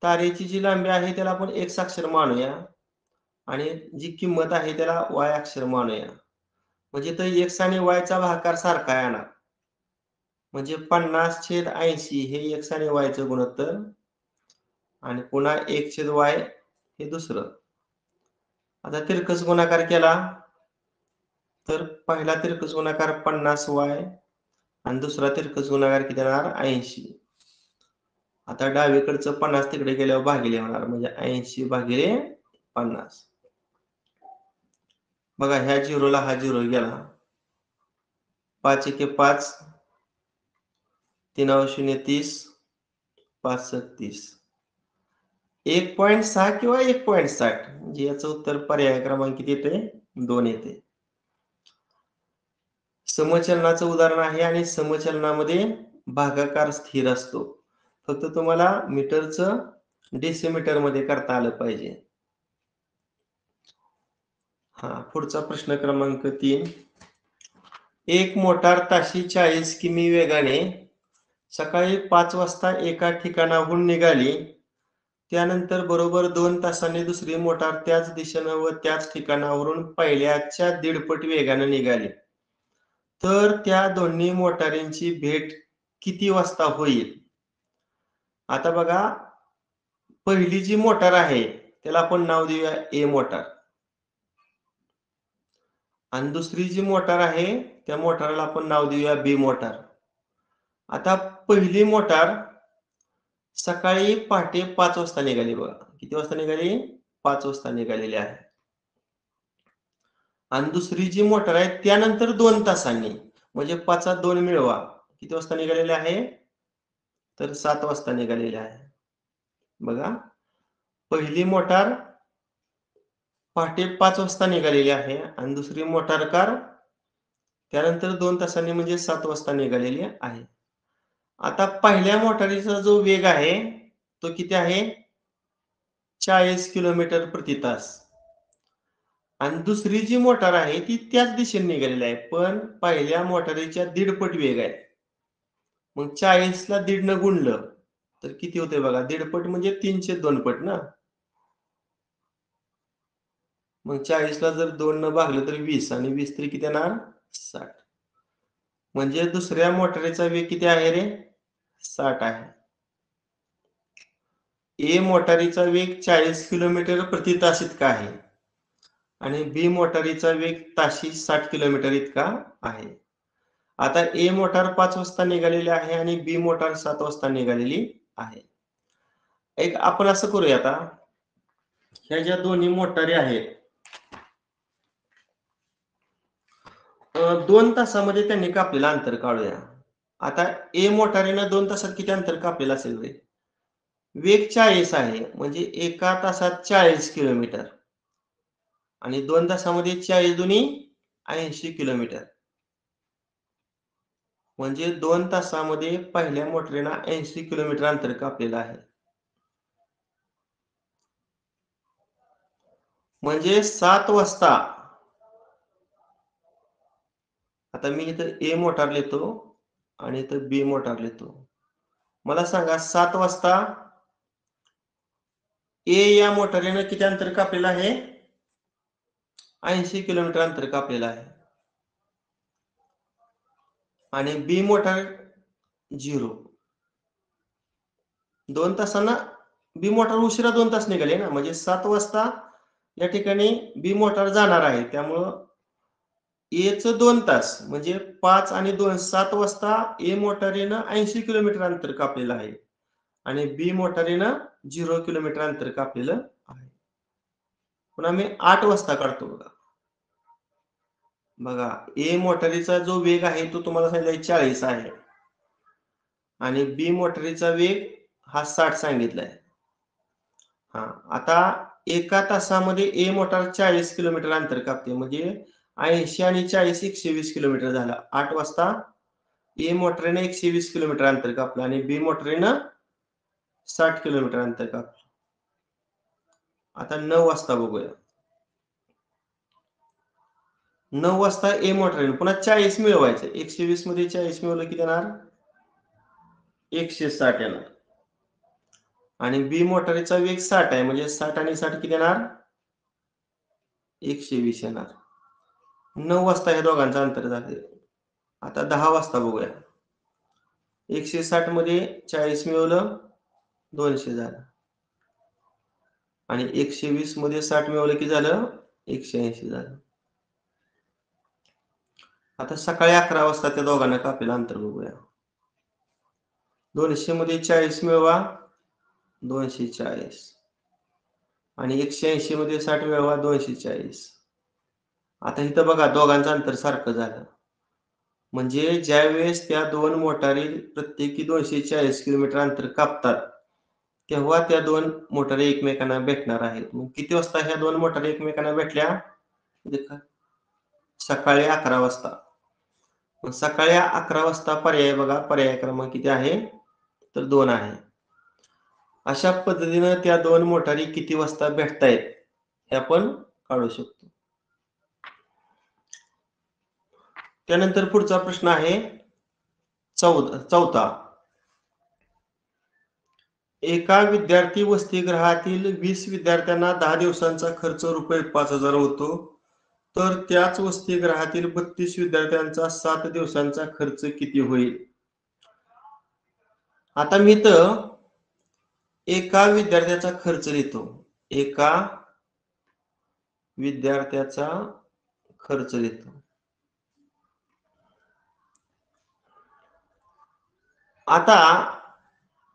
तारेची जी लांबी आहे त्याला आपण एक्स अक्षर मानूया आणि जी किंमत आहे त्याला वाय अक्षर मानूया. म्हणजे तर एक्स आणि वाय चा भागाकार सारखा येणार. म्हणजे 50/80 हे एक्स आणि वाय चं गुणोत्तर आणि पुन्हा 1/y हे दुसरं. आता तिरकस गुणाकार केला तर पहिला तिरकस गुणाकार 50y आणि दुसरा तिरकस गुणाकार किती येणार, 80. आता डावीकडचं 50 तिकडे गेल्यावर भागिले होणार, म्हणजे 80/50. बघा, ह्या 0ला हा 0 गेला. 5 एके 5, 3 0 30, 5 30. 1.6 किंवा 1.60, म्हणजे याचं उत्तर पर्याय क्रमांक किती येते, 2 येते. समचलनाचं उदाहरण आहे आणि समचलनामध्ये भागाकार स्थिर असतो. फक्त तुम्हाला मीटरचं डेसिमीटर मध्ये करता आलं पाहिजे. पुढचा प्रश्न क्रमांक 3. एक मोटार ताशी 40 किमी वेगाने सकाळी 5 वाजता एका ठिकाणाहून निघाली. त्यानंतर बरोबर 2 तासांनी दुसरी मोटार त्याच दिशेनं व त्याच ठिकाणावरून पहिल्याच्या दीडपट वेगाने निघाली. तर त्या दोन्ही मोटारींची भेट किती वाजता होईल. आता बघा, पहिली जी मोटार आहे त्याला आपण नाव देऊया ए मोटार आणि दुसरी जी मोटार आहे त्या मोटारला आपण नाव देऊया बी मोटार. आता पहिली मोटार सकाळी पहाटे 5 वाजता निघाली. बघा, किती वाजता निघाली, 5 वाजता निघालेली आहे. आणि दुसरी जी मोटार आहे त्यानंतर 2 तासांनी, म्हणजे 5 2 मिळवा, किती वाजता निघालेली आहे, तर 7 वाजता निघालेली आहे. बघा, पहिली मोटार पहाटे 5 वाजता निघालेली आहे आणि दुसरी मोटार कार त्यानंतर 2 तासांनी म्हणजे 7 वाजता निघालेली आहे. आता पहिल्या मोटारीचा जो वेग आहे तो किती आहे, 40 किलोमीटर प्रति तास. आणि दुसरी जी मोटार आहे ती त्याच दिशेने निघालेली आहे, पण पहिल्या मोटारीच्या दीडपट वेग आहे. मग 40 ला 1.5 न गुणलं तर किती होते बघा, दीडपट म्हणजे 3/2 पट ना. मग 40 ला जर 2 न भागलं तर 20 आणि 20 तरी किती येणार, 60. म्हणजे दुसऱ्या मोटारीचा वेग किती आहे रे, 60 आहे. ए मोटारीचा वेग 40 किलोमीटर प्रति तास इतका आहे आणि बी मोटारीचा वेग ताशी 60 किलोमीटर इतका आहे. आता ए मोटार 5 वाजता निघालेली आहे आणि बी मोटार 7 वाजता निघालेली आहे. एक आपण असं करूया, आता ह्या ज्या दोन्ही मोटारी आहेत 2 तासामध्ये त्यांनी कापलेलं अंतर काढूया. आता ए मोटारीनं 2 तासात किती अंतर कापलेलं असेल रे, वेग 40 आहे म्हणजे एका तासात 40 किलोमीटर आणि 2 तासामध्ये 40 दुनी 80 किलोमीटर. म्हणजे 2 तासामध्ये पहिल्या मोटरीनं 80 किलोमीटर अंतर कापलेलं आहे. म्हणजे 7 वाजता, आता मी इथं ए मोटार लिहितो आणि इथं बी मोटार लिहितो. मला सांगा 7 वाजता ए या मोटारीनं किती अंतर कापलेलं आहे? 80 किलोमीटर अंतर कापलेलं आहे. आणि बी मोटार 0. 2 तासांना बी मोटार उशिरा 2 तास निघाले ना, म्हणजे 7 वाजता या ठिकाणी बी मोटार जाणार आहे. त्यामुळं एचं 2 तास म्हणजे 5 आणि 2 7 वाजता ए मोटारीनं 80 किलोमीटर अंतर कापलेलं आहे आणि बी मोटारीनं 0 किलोमीटर अंतर कापलेलं आहे. पुन्हा मी 8 वाजता काढतो बघा. बघा, ए मोटारीचा जो वेग आहे तो तुम्हाला सांगितलाय 40 आहे आणि बी मोटारीचा वेग हा 60 सांगितलाय. हा, आता एका तासामध्ये ए मोटार 40 किलोमीटर अंतर कापते, म्हणजे 80 आणि 40 120 किलोमीटर झाला. 8 वाजता ए मोटरीने 120 किलोमीटर अंतर कापलं आणि बी मोटरीनं 60 किलोमीटर अंतर कापलं. आता 9 वाजता बघूया. 9 वाजता ए मोटरीने पुन्हा 40 मिळवायचं. 120 मध्ये 40 मिळवलं किती येणार? 160 येणार. आणि बी मोटारीचा वेग 60 आहे, म्हणजे 60 आणि 60 किती येणार? 120 येणार. 9 वाजता या दोघांचं अंतर झालं. आता 10 वाजता बघूया. 160 मध्ये 40 मिळवलं 200 झालं आणि 120 मध्ये 60 मिळवलं की झालं 180 झालं. आता सकाळी 11 वाजता त्या दोघांना कापलेलं अंतर बघूया. 200 मध्ये 40 मिळवा 240 आणि 180 मध्ये 60 मिळवा 240. आता इथं बघा दोघांचं अंतर सारखं झालं. म्हणजे ज्यावेळेस त्या दोन मोटारी प्रत्येकी 240 किलोमीटर अंतर कापतात, तेव्हा त्या दोन मोटारी एकमेकांना भेटणार आहेत. मग किती वाजता ह्या दोन मोटारी एकमेकांना भेटल्या? सकाळी 11 वाजता. मग सकाळी 11 वाजता पर्याय बघा, पर्याय क्रमांक किती आहे? तर 2 आहे. अशा पद्धतीनं त्या दोन मोटारी किती वाजता भेटतायत हे आपण काढू शकतो. त्यानंतर पुढचा प्रश्न आहे 14. एका विद्यार्थी वसतिगृहातील 20 विद्यार्थ्यांना 10 दिवसांचा खर्च रुपये 5,000 होतो, तर त्याच वसतिगृहातील 32 विद्यार्थ्यांचा 7 दिवसांचा खर्च किती होईल? आता मी तर एका विद्यार्थ्याचा खर्च लिहितो. एका विद्यार्थ्याचा खर्च लिहितो. आता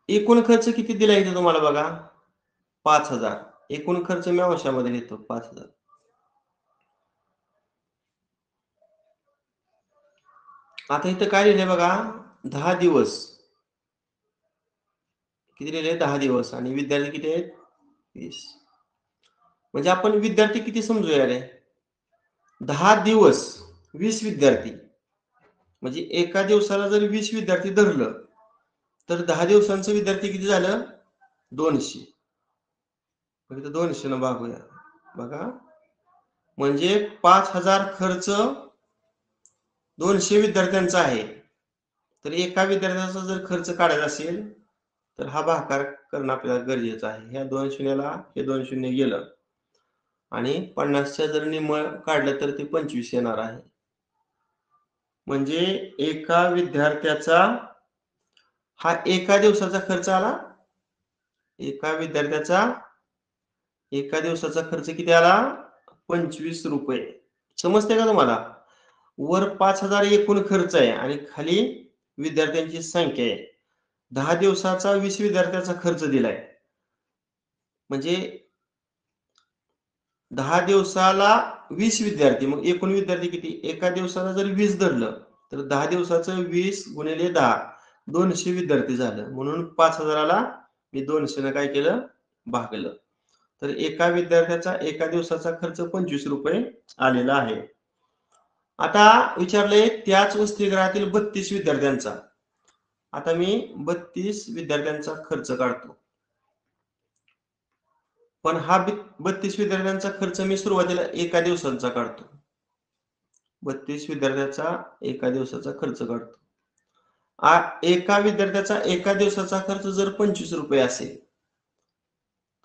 एकूण खर्च किती दिला इथे तुम्हाला बघा? 5,000. एकूण खर्च मी अंशामध्ये लिहितो 5,000. आता इथं काय लिहिलंय बघा? 10 दिवस. किती लिहिलंय? 10 दिवस आणि विद्यार्थी किती आहेत? 20. म्हणजे आपण विद्यार्थी किती समजूया रे? 10 दिवस 20 विद्यार्थी. म्हणजे एका दिवसाला जर 20 विद्यार्थी धरलं, तर 10 दिवसांचं विद्यार्थी किती झालं? 200. म्हणजे 200 न भागूया. बघा, म्हणजे 5,000 खर्च 200 विद्यार्थ्यांचा आहे. तर एका विद्यार्थ्याचा जर खर्च काढायचा असेल, तर हा भागाकार करणं आपल्याला गरजेचं आहे. ह्या 2 शून्याला हे 2 शून्य गेलं आणि 50च्या जर निम्मं काढलं तर ते 25 येणार आहे. म्हणजे एका विद्यार्थ्याचा हा एका दिवसाचा खर्च आला. एका विद्यार्थ्याचा एका दिवसाचा खर्च किती आला? 25 रुपये. समजते का तुम्हाला? वर 5,000 एकूण खर्च आहे आणि खाली विद्यार्थ्यांची संख्या आहे. 10 दिवसाचा 20 विद्यार्थ्याचा खर्च दिलाय. म्हणजे 10 दिवसाला 20 विद्यार्थी, मग एकूण विद्यार्थी किती? एका दिवसाला जर 20 धरलं, तर 10 दिवसाचं 20 गुणिले 10 200 विद्यार्थी झालं. म्हणून 5,000ला मी 200 ने काय केलं? भागलं. तर एका विद्यार्थ्याचा एका दिवसाचा खर्च 25 रुपये आलेला आहे. आता विचारले त्याच वसतिगृहातील 32 विद्यार्थ्यांचा. आता मी 32 विद्यार्थ्यांचा खर्च काढतो. पण हा 32 विद्यार्थ्यांचा खर्च मी सुरुवातीला एका दिवसाचा काढतो. 32 विद्यार्थ्याचा एका दिवसाचा खर्च काढतो. एका विद्यार्थ्याचा एका दिवसाचा खर्च जर ₹25 असेल,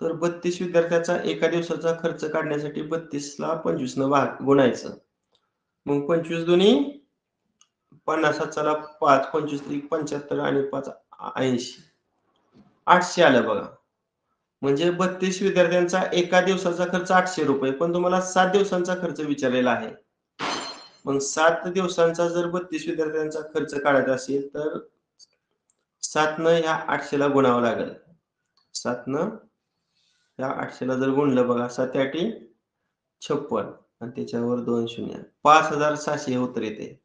तर 32 विद्यार्थ्याचा एका दिवसाचा खर्च काढण्यासाठी 32ला 25 न गुणायचं. मग 25 दुनी 50, चला 5, 25 त्रिक 75 आणि 5 80. 800 आलं बघा. म्हणजे 32 विद्यार्थ्यांचा एका दिवसाचा खर्च ₹800, पण तुम्हाला 7 दिवसांचा खर्च विचारलेला आहे. मग 7 दिवसांचा जर 32 विद्यार्थ्यांचा खर्च काढायचा असेल, तर 7 न ह्या 800 ला गुणावं लागेल. 7 न ह्या 800 ला जर गुणलं बघा, 7 8 56 आणि त्याच्यावर 2 शून्य 5700 हे उत्तर येते.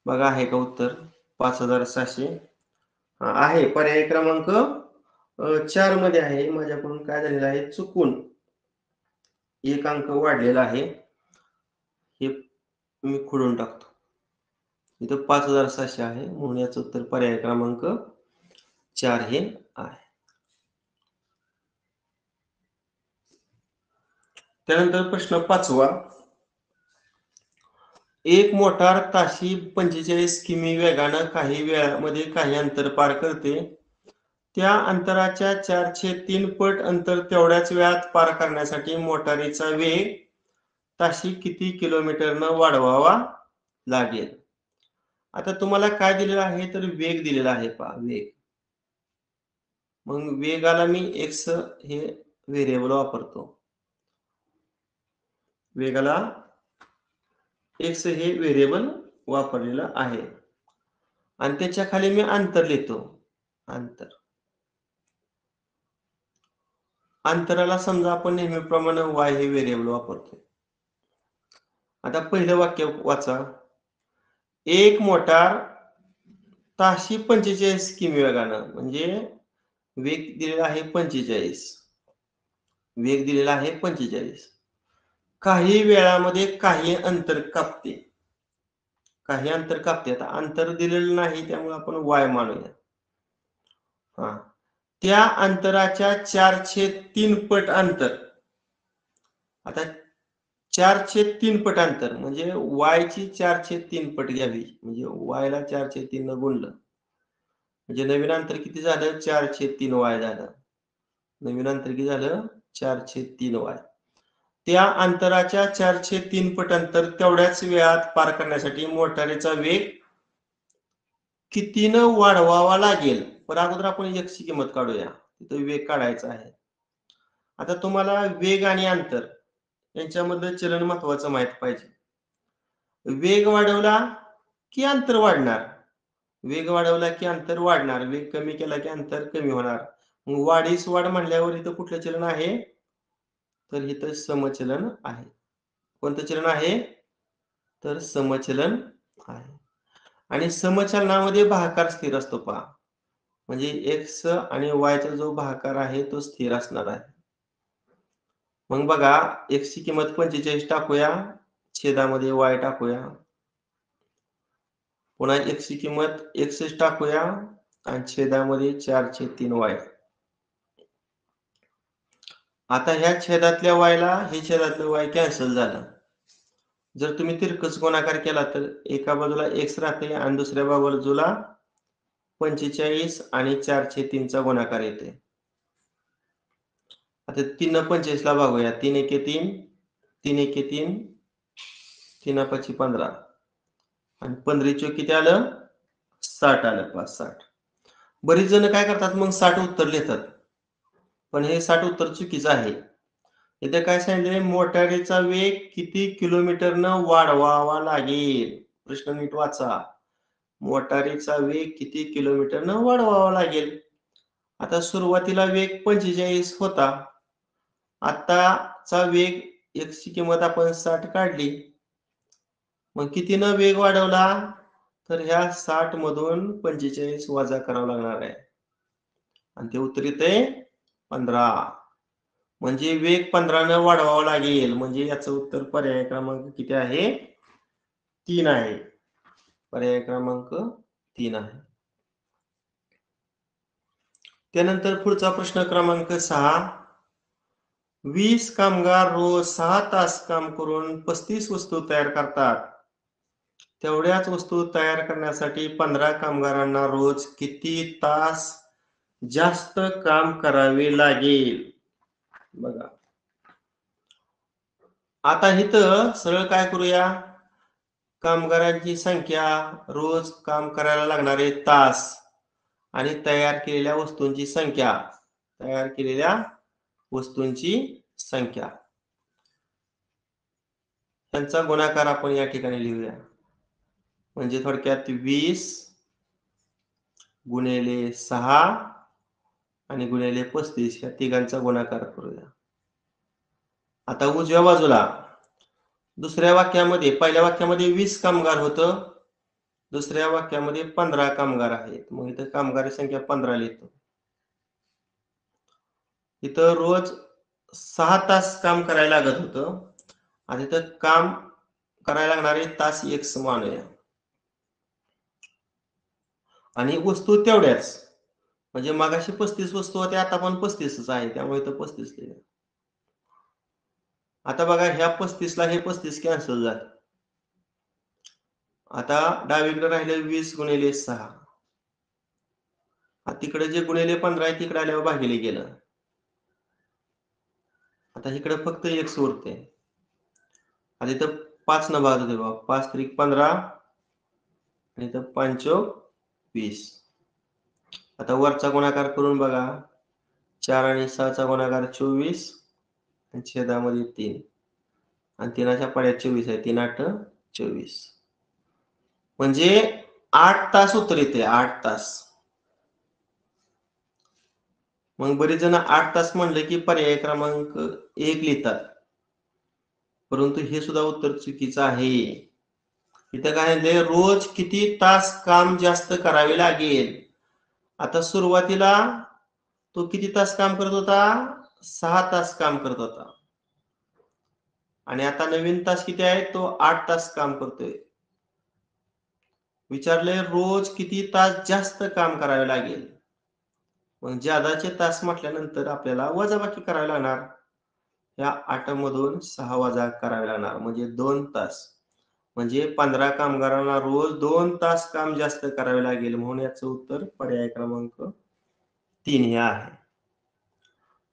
बघा आहे का उत्तर 5700? आहे. पर्याय क्रमांक 4 मध्ये आहे. माझ्याकडून काय झालेलं आहे, चुकून एक अंक वाढलेला आहे. हे मी खोडून टाकतो. इथं 5700 आहे, म्हणून याचं उत्तर पर्याय क्रमांक 4 हे आहे. त्यानंतर प्रश्न 5वा. एक मोटार ताशी 45 किमी वेगानं काही वेळामध्ये काही अंतर पार करते. त्या अंतराच्या 4/3 पट अंतर तेवढ्याच वेळात पार करण्यासाठी मोटारीचा वेग ताशी किती किलोमीटरनं वाढवावा लागेल? आता तुम्हाला काय दिलेलं आहे, तर वेग दिलेला आहे पहा, वेग. मग वेगाला मी x हे व्हेरिएबल वापरतो. वेगाला x हे व्हेरिएबल वापरलेलं आहे. आणि त्याच्या खाली मी अंतर लिहितो. अंतर. अंतराला समजा आपण नेहमीप्रमाणे y हे व्हेरिएबल वापरतो. आता पहिलं वाक्य वाचा. एक मोटार ताशी 45 किमी वेगानं, म्हणजे वेग दिलेला आहे 45. वेग दिलेला आहे 45. काही वेळामध्ये काही अंतर कापते. काही अंतर कापते. आता अंतर दिलेलं नाही, त्यामुळे आपण y मानूया. हां. त्या अंतराच्या 4/3 पट अंतर. आता 4/3 पट अंतर म्हणजे y ची 4/3 पट घ्यावी. म्हणजे y ला 4/3 न गुणलं. म्हणजे नवीन अंतर किती झालं? 4/3 y झालं. नवीन अंतर किती झालं? 4/3 y. त्या अंतराच्या 4/3 पट अंतर तेवढ्याच वेळात पार करण्यासाठी मोटारीचा वेग कितीनं वाढवावा लागेल? पण अगोदर आपण x ची किंमत काढूया. तिथं वेग काढायचा आहे. आता तुम्हाला वेग आणि अंतर यांच्यामधलं चलन महत्वाचं माहित पाहिजे. वेग वाढवला की अंतर वाढणार? वेग वाढवला की अंतर वाढणार. वेग कमी केला की अंतर कमी होणार. मग वाढीस वाढ म्हणल्यावर इथं कुठलं चलन आहे? तर इथं समचलन आहे. कोणतं चलन आहे? तर समचलन आहे. आणि समचलनामध्ये भागाकार स्थिर असतो पहा. म्हणजे x आणि y चा जो भागाकार आहे तो स्थिर असणार आहे. मग बघा, x ची किंमत 45 टाकूया, छेदामध्ये y टाकूया. पुन्हा x ची किंमत x टाकूया आणि छेदामध्ये 4/3 y. आता ह्या छेदातल्या y ला हे छेदातलं y कॅन्सल झालं. जर तुम्ही तिरकस गुणाकार केला तर एका बाजूला x राहते आणि दुसऱ्या बाजूला 45 आणि 4/3 चा गुणाकार येते. आता 3 न 45 ला भागूया. 3 एके 3, 3 एके 3, 3 पाची 15 आणि 15 चोक किती आलं? 60 आलं. 5 60. बरीच जण काय करतात, मग 60 उत्तर लिहितात. पण हे 60 उत्तर चुकीचं आहे. इथे काय सांगितलंय, मोटारीचा वेग किती किलोमीटरनं वाढवावा लागेल? प्रश्न नीट वाचा. मोटारीचा वेग किती किलोमीटरनं वाढवावा लागेल? आता सुरुवातीला वेग 45 होता. आताचा वेग x ची किंमत आपण 60 काढली. मग कितीनं वेग वाढवला? तर ह्या 60 मधून 45 वजा करावं लागणार आहे. आणि ते उत्तर येतंय 15. म्हणजे वेग 15 न वाढवावा लागेल. म्हणजे याचं उत्तर पर्याय क्रमांक किती आहे? 3 आहे. पर्याय क्रमांक 3 आहे. त्यानंतर पुढचा प्रश्न क्रमांक 6. 20 कामगार रोज 6 तास काम करून 35 वस्तू तयार करतात. तेवढ्याच वस्तू तयार करण्यासाठी 15 कामगारांना रोज किती तास जास्त काम करावे लागेल? बघा. आता इथं सरळ काय करूया? कामगारांची संख्या, रोज काम करायला लागणारे तास आणि तयार केलेल्या वस्तूंची संख्या, तयार केलेल्या वस्तूंची संख्या यांचा गुणाकार आपण या ठिकाणी लिहूया. म्हणजे थोडक्यात 20 गुणिले 6 आणि गुणिले 35 या तिघांचा गुणाकार करूया. आता उजव्या बाजूला दुसऱ्या वाक्यामध्ये, पहिल्या वाक्यामध्ये 20 कामगार होतं, दुसऱ्या वाक्यामध्ये 15 कामगार आहेत. मग इथं कामगार संख्या 15 लिहितो. इथं रोज 6 तास काम करायला लागत होतं आणि इथं काम करायला लागणारे तास x मानूया आणि वस्तू तेवढ्याच. म्हणजे मगाशी 35 वस्तू होत्या, आता पण 35च आहे, त्यामुळे इथं 35 लिहिलं. आता बघा, ह्या 35 ला हे 35 कॅन्सल झालं. आता डावीकडे राहिलं 20 गुणिले 6. तिकडे जे गुणिले 15 आहे तिकडे आल्यावर भागिले गेलं. आता इकडे फक्त x उरते. आता इथं 5 न भाग होते बघा. 5 त्रिक 15 आणि इथं 5 20. आता वरचा गुणाकार करून बघा. 4 आणि 6 चा गुणाकार 24 आणि छेदामध्ये 3 आणि 3च्या पाड्यात 24 आहे. 3 8 24. म्हणजे 8 तास उत्तर येते. 8 तास. मग बरेच जण 8 तास म्हणले की पर्याय क्रमांक 1 लिहितात. परंतु हे सुद्धा उत्तर चुकीचं आहे. इथं काय म्हणते, रोज किती तास काम जास्त करावे लागेल? आता सुरुवातीला तो किती तास काम करत होता? 6 तास काम करत होता. आणि आता नवीन तास किती आहे? तो 8 तास काम करतोय. विचारले रोज किती तास जास्त काम करावे लागेल? मग जादाचे तास म्हटल्यानंतर आपल्याला वजाबाकी करावी लागणार. या 8 मधून 6 वजा करावे लागणार, म्हणजे 2 तास. म्हणजे 15 कामगारांना रोज 2 तास काम जास्त करावे लागेल. म्हणून याचं उत्तर पर्याय क्रमांक 3 हे आहे.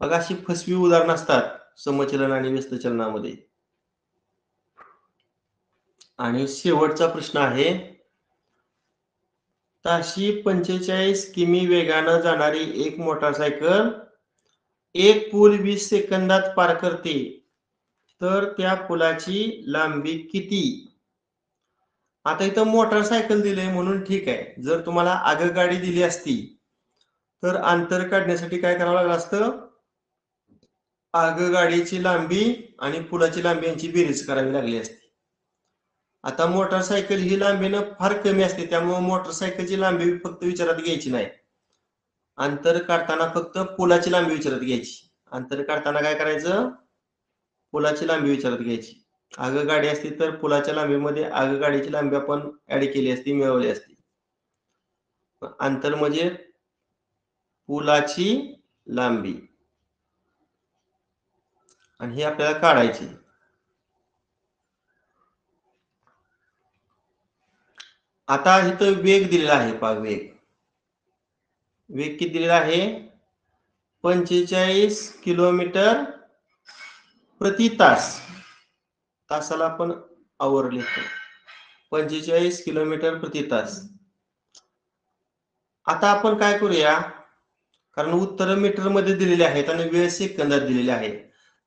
बघा, अशी फसवी उदाहरणं असतात समचलन आणि व्यस्त चलनामध्ये. आणि शेवटचा प्रश्न आहे, ताशी 45 किमी वेगानं जाणारी एक मोटारसायकल एक पूल 20 सेकंदात पार करते, तर त्या पुलाची लांबी किती? आता इथं मोटारसायकल दिले म्हणून ठीक आहे. जर तुम्हाला आगगाडी दिली असती तर अंतर काढण्यासाठी काय करावं लागलं असतं? आगगाडीची लांबी आणि पुलाची लांबी यांची बेरीज करावी लागली असती. आता मोटारसायकल ही लांबीनं फार कमी असते, त्यामुळे मोटारसायकलची लांबी फक्त विचारात घ्यायची नाही. अंतर काढताना फक्त पुलाची लांबी विचारात घ्यायची. अंतर काढताना काय करायचं? पुलाची लांबी विचारात घ्यायची. आगगाडी असती तर पुलाच्या लांबीमध्ये आगगाडीची लांबी आपण ऍड केली असती, मिळवली असती. अंतर म्हणजे पुलाची लांबी आणि हे आपल्याला काढायची. आता इथं वेग दिलेला आहे पहा, वेग किती दिलेला आहे? 45 किलोमीटर प्रति तास. तासाला आपण आवर लिहितो. 45 किलोमीटर प्रति तास. आता आपण काय करूया, कारण उत्तर मीटर मध्ये दिलेले आहेत आणि वेळ सेकंदात दिलेले आहे,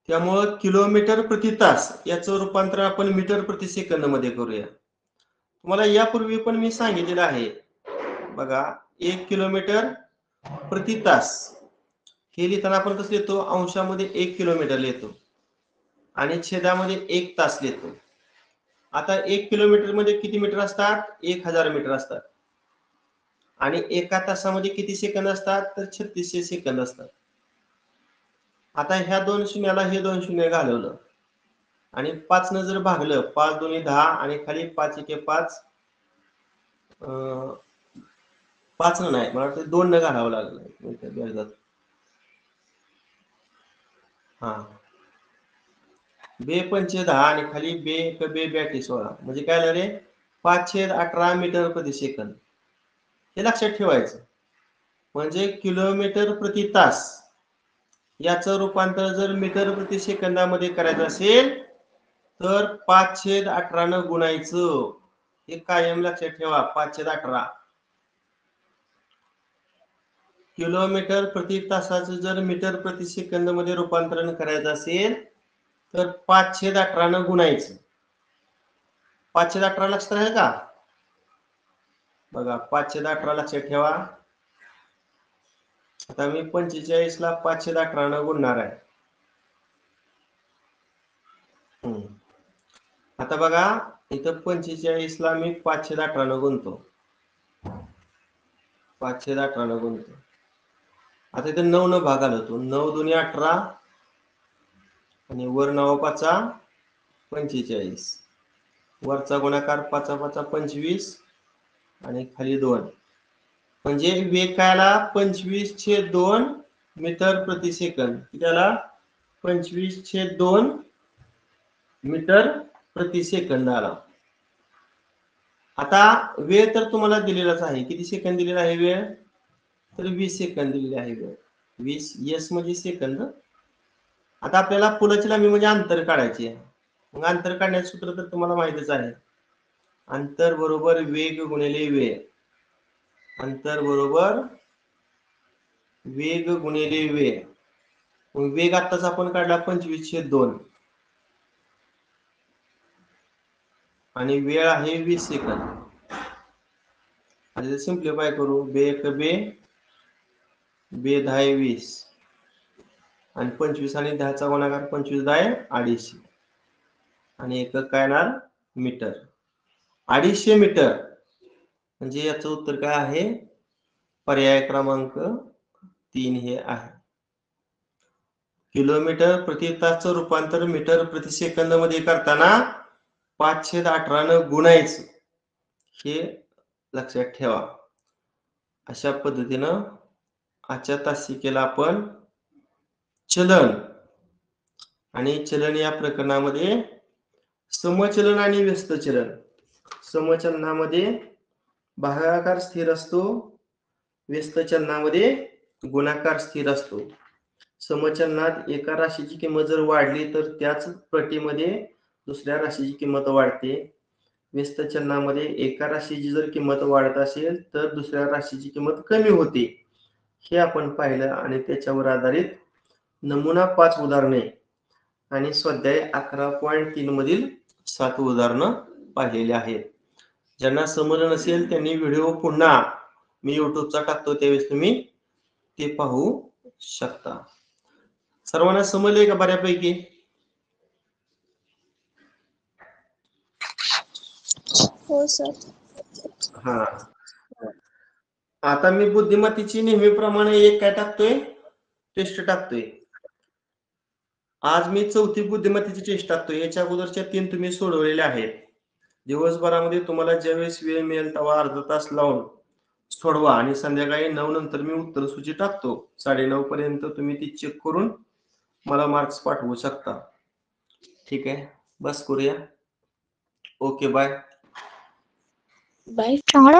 त्यामुळं किलोमीटर प्रति तास याचं रूपांतर आपण मीटर प्रति सेकंद मध्ये करूया. तुम्हाला यापूर्वी पण मी सांगितलेलं आहे बघा, 1 किलोमीटर प्रति तास हे लिहिताना आपण कसं लिहितो? अंशामध्ये 1 किलोमीटर लिहितो आणि छेदामध्ये 1 तास लिहितो. आता 1 किलोमीटर मध्ये किती मीटर असतात? 1000 मीटर असतात. आणि एका तासामध्ये किती सेकंद असतात? तर 3600 सेकंद असतात. आता ह्या 2 शून्याला हे 2 शून्य घालवलं आणि 5 न जर भागलं, 5 दोन्ही 10 आणि खाली 5 एके 5, 5 न नाही, मला वाटतं 2 न घालावं लागलं. हा, बे पंचे 10 आणि खाली बे बे बॅटी 16 म्हणजे काय झालं रे 5/18 मीटर प्रति सेकंद. हे लक्षात ठेवायचं. म्हणजे किलोमीटर प्रति तास याचं रूपांतर जर मीटर प्रति सेकंदामध्ये करायचं असेल तर 5/18 न गुणायचं. हे कायम लक्षात ठेवा. 5/18 किलोमीटर प्रति तासाचं जर मीटर प्रति सेकंद मध्ये रूपांतरण करायचं असेल तर 5/18 न गुणायचं. 5/18 लक्षात आहे का? बघा 5/18 लक्षात ठेवा. आता मी 45 ला 5/18 न गुणणार आहे. आता बघा इथं 45 ला मी 5/18 न गुणतो. 5/18 न गुणतो. आता इथे 9 न भाग आलो तो 9 दुनी 18 आणि वर 9 पाचा 45 वरचा गुणाकार 5 पाचा 25 आणि खाली 2 म्हणजे वेगाला 25/2 मीटर प्रति सेकंद. त्याला 25/2 मीटर प्रति सेकंद आला. आता वेळ तर तुम्हाला दिलेलाच आहे. किती सेकंद दिलेला आहे वेळ? तर 20 सेकंद दिलेली आहे वेळ. 20 एस म्हणजे सेकंद. आता आपल्याला पुढची लांबी म्हणजे अंतर काढायची आहे. मग अंतर काढण्याचं सूत्र तर तुम्हाला माहितीच आहे. अंतर बरोबर वेग गुणिले वेळ. अंतर बरोबर वेग गुणिले वेळ. मग वेग आताच आपण काढला 25/2 आणि वेळ आहे 20 सेकंद. आता सिंप्लिफाय करू. बे 10 20 आणि 25 आणि 10 चा गुणाकार 25 10 250 आणि एकक काय येणार मीटर. 250 मीटर म्हणजे याचं उत्तर काय आहे? पर्याय क्रमांक 3 हे आहे. किलोमीटर प्रति तासचं रूपांतर मीटर प्रति सेकंद मध्ये करताना 5/18 न गुणायचं. हे लक्षात ठेवा. अशा पद्धतीनं आजच्या तासिकेला आपण चलन आणि चलन या प्रकरणामध्ये समचलन आणि व्यस्त चलन. समचलनामध्ये भागाकार स्थिर असतो. व्यस्त चलनामध्ये गुणाकार स्थिर असतो. समचलनात एका राशीची किंमत जर वाढली तर त्याच पटीमध्ये दुसऱ्या राशीची किंमत वाढते. व्यस्त चलनामध्ये एका राशीची जर किंमत वाढत असेल तर दुसऱ्या राशीची किंमत कमी होते. हे आपण पाहिलं आणि त्याच्यावर आधारित नमुना 5 उदाहरणे आणि स्वाध्याय 11.3 मधील 7 उदाहरणं पाहिलेली आहेत. ज्यांना समजलं नसेल त्यांनी व्हिडिओ पुन्हा मी युट्यूबचा टाकतो त्यावेळेस तुम्ही ते पाहू शकता. सर्वांना समजले का बऱ्यापैकी? हो सर. हा. आता मी बुद्धिमत्तेची नेहमीप्रमाणे एक काय टाकतोय टेस्ट टाकतोय. आज मी 4थी बुद्धिमत्तेची टेस्ट टाकतोय. याच्या अगोदरच्या 3 तुम्ही सोडवलेल्या आहेत. दिवसभरामध्ये तुम्हाला ज्यावेळेस वेळ मिळेल तेव्हा अर्धा तास लावून सोडवा आणि संध्याकाळी 9 नंतर मी उत्तर सूची टाकतो. 9:30 पर्यंत तुम्ही ती चेक करून मला मार्क्स पाठवू शकता. ठीक आहे, बस करूया. Okay bye. बाय. चांगला